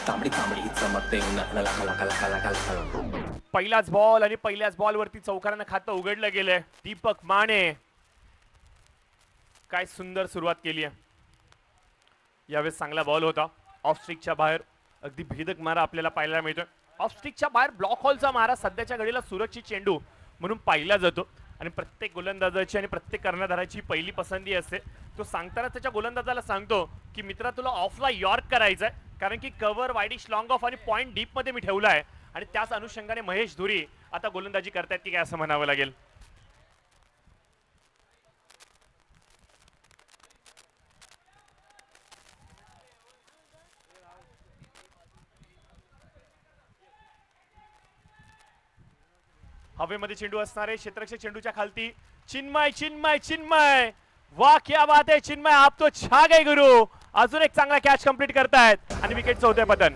तांबडी तांबडी चमकते लका लका लका लका लका लका. पहिलाच बॉल आणि पहिल्याच बॉल वरती चौकारानं खातं उघडलं गेलंय. दीपक माने काय सुंदर सुरुवात केली आहे. यावेळेस चांगला बॉल होता. ऑफ स्ट्रिकच्या बाहेर अगदी भेदक मारा आपल्याला पाहायला मिळतोय. ऑफ स्ट्रिकच्या बाहेर ब्लॉक हॉलचा मारा सध्याच्या घडीला सुरक्षित चेंडू म्हणून पाहिला जातो आणि प्रत्येक गोलंदाजाची आणि प्रत्येक कर्णधाराची पहिली पसंती असते. तो सांगताना त्याच्या गोलंदाजाला सांगतो की मित्रा तुला ऑफला यॉर्क करायचंय कारण की कव्हर वाईडिश लॉंग ऑफ आणि पॉइंट डीप मध्ये मी ठेवला आहे आणि त्याच अनुषंगाने महेश धुरी आता गोलंदाजी करतायत की काय असं म्हणावं लागेल. हवेमध्ये चेंडू असणारे क्षेत्ररक्षक चेंडूच्या खालती चिन्मय चिन्मय चिन्मय वाह क्या बात है चिन्मय आप तो छा गए गुरु. अजून एक चांगला कॅच कंप्लीट करतायत आणि विकेटचं होतंय पतन.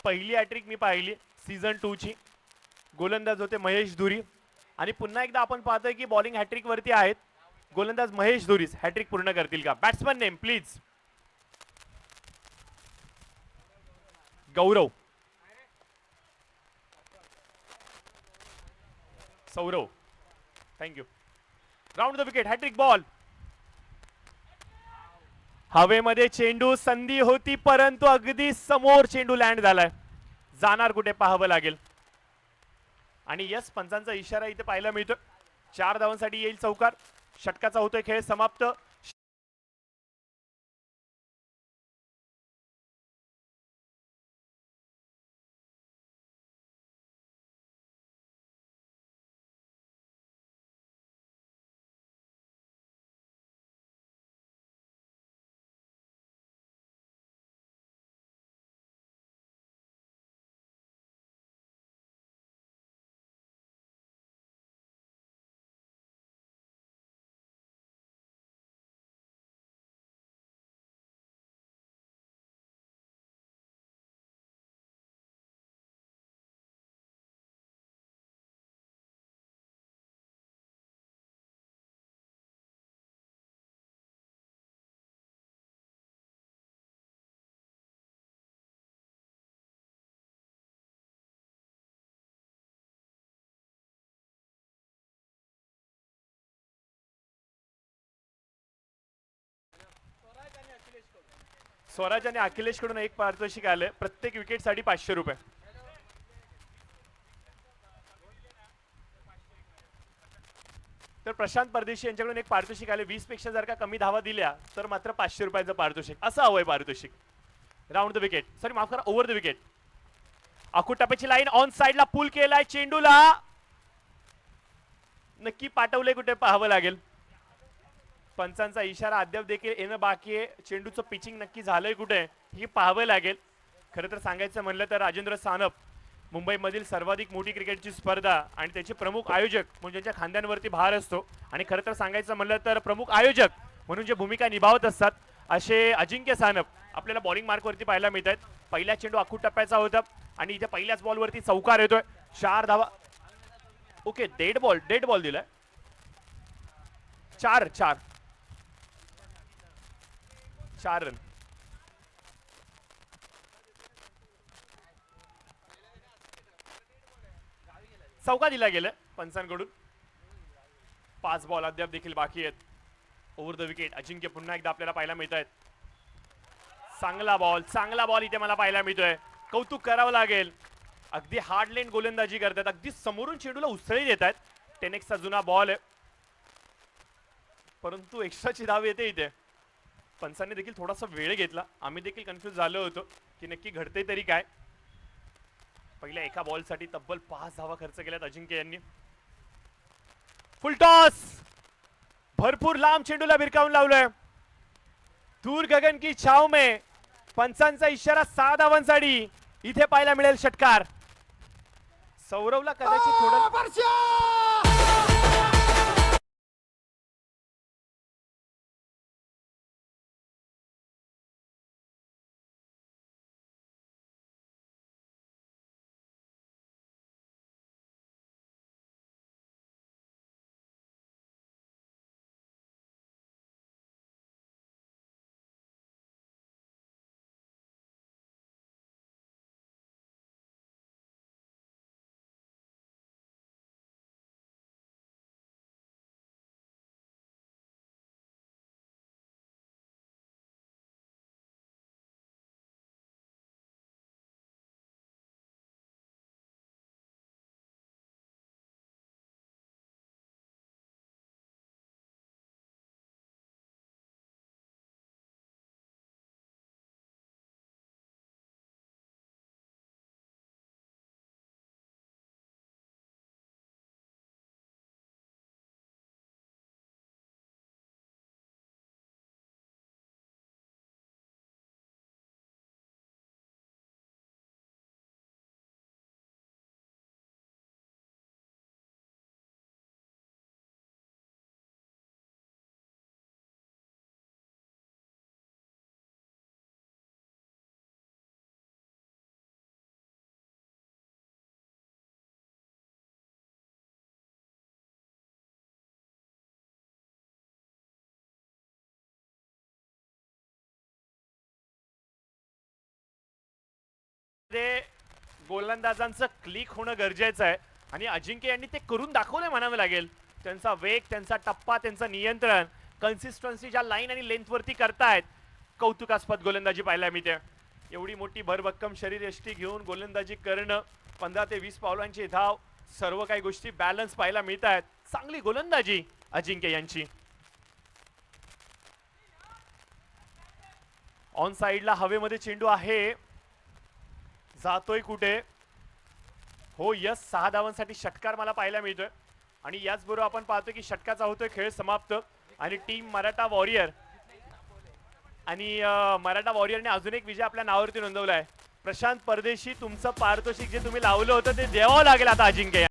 पहिली हॅट्रिक मी पाहिली सीझन 2 ची. गोलंदाज होते महेश धुरी आणि पुन्हा एकदा आपण पाहतोय की बॉलिंग हॅट्रिक वरती आहेत. गोलंदाज महेश धुरीच हॅट्रिक पूर्ण करतील का. Batsman name please. Gaurav, Saurav, thank you. Round the wicket hat trick ball. हवेमध्ये चेंडू संधी होती परंतु अगदी समोर चेंडू लँड झालाय. जाणार कुठे पाहावं लागेल. आणि यस पंचांचा इशारा इथे पाहायला मिळतो. 4 धावांसाठी येईल चौकार. षटकाचा होतोय खेळ समाप्त. स्वराज आणि अखिलेश कडून एक पारितोषिक आलंय. प्रत्येक विकेट साठी 500 रुपये. तर प्रशांत परदेशी यांच्याकडून एक पारितोषिक आले. 20 पेक्षा जर का कमी धावा दिल्या तर मात्र 500 रुपयाचं पारितोषिक असं हवंय पारितोषिक. राऊंड द विकेट, सॉरी माफ करा, ओव्हर द विकेट. टप्प्याची लाईन ऑन साइडला पुल केलाय चेंडूला नक्की पाठवले कुठे पाहावं लागेल. पंचांचा इशारा अद्याप देखील येणं बाकी आहे. चेंडूचं पिचिंग नक्की झालंय कुठे हे पाहावं लागेल. खरं तर सांगायचं म्हणलं तर राजेंद्र सानप मुंबईमधील सर्वाधिक मोठी क्रिकेटची स्पर्धा आणि त्याचे प्रमुख आयोजक म्हणजे ज्यांच्या खांद्यांवरती भार असतो आणि खरं तर सांगायचं म्हणलं तर प्रमुख आयोजक म्हणून जे भूमिका निभावत असतात असे अजिंक्य सानप आपल्याला बॉलिंग मार्कवरती पाहायला मिळत आहेत. पहिला चेंडू टप्प्याचा होता आणि इथे पहिल्याच बॉलवरती चौकार येतोय. 4 धावा. ओके डेड बॉल दिलाय. 4 रन. चौका दिला गेला पंचांकडून. 5 बॉल अद्याप देखील बाकी आहेत. ओव्हर द विकेट अजिंक्य पुन्हा एकदा आपल्याला पाहायला मिळत आहेत. चांगला बॉल इथे मला पाहायला मिळतोय. कौतुक करावं लागेल. अगदी हार्ड लेन गोलंदाजी करतात. अगदी समोरून चेंडूला उसळी देतात. 10x चा जुना बॉल आहे परंतु एक्स्ट्राची धाव येते इथे. पंचांनी देखील थोडासा वेळ घेतला. आम्ही देखील कन्फ्युज झालो होतो की नक्की घडते तरी काय. पहिल्या एका बॉलसाठी तब्बल 5 धावा खर्च केल्यात अजिंक्य यांनी. फुल टॉस. भरपूर लांब चेंडूला भिरकावून लावलंय. दूर गगन की छाव में पंचांचा इशारा 6 धावांसाठी इथे पाहायला मिळेल षटकार. सौरवला कदाचित थोडं गोलंदाजांचं क्लिक होणं गरजेचं आहे आणि अजिंक्य यांनी ते करून दाखवलंय म्हणावं लागेल. त्यांचा वेग, त्यांचा टप्पा, त्यांचं नियंत्रण, कन्सिस्टन्सी ज्या लाईन आणि लेंथ वरती करतायत कौतुकास्पद गोलंदाजी पाहायला मिळते. एवढी मोठी भरभक्कम शरीरयष्टी घेऊन गोलंदाजी करणं, 15 ते 20 पावलांची धाव, सर्व काही गोष्टी बॅलन्स पाहायला मिळत आहेत. चांगली गोलंदाजी अजिंक्य यांची. ऑन साइडला हवेमध्ये चेंडू आहे. जातोय कुठे. हो यस 6 धावांसाठी षटकार मला पाहायला मिळतोय आणि याचबरोबर आपण पाहतोय की षटकाचा होतोय खेळ समाप्त आणि टीम मराठा वॉरियर आणि मराठा वॉरियरने अजून एक विजय आपल्या नावावरती नोंदवलाय. प्रशांत परदेशी तुमचं पारितोषिक जे तुम्ही लावलं होतं ते द्यावं लागेल आता अजिंक्य.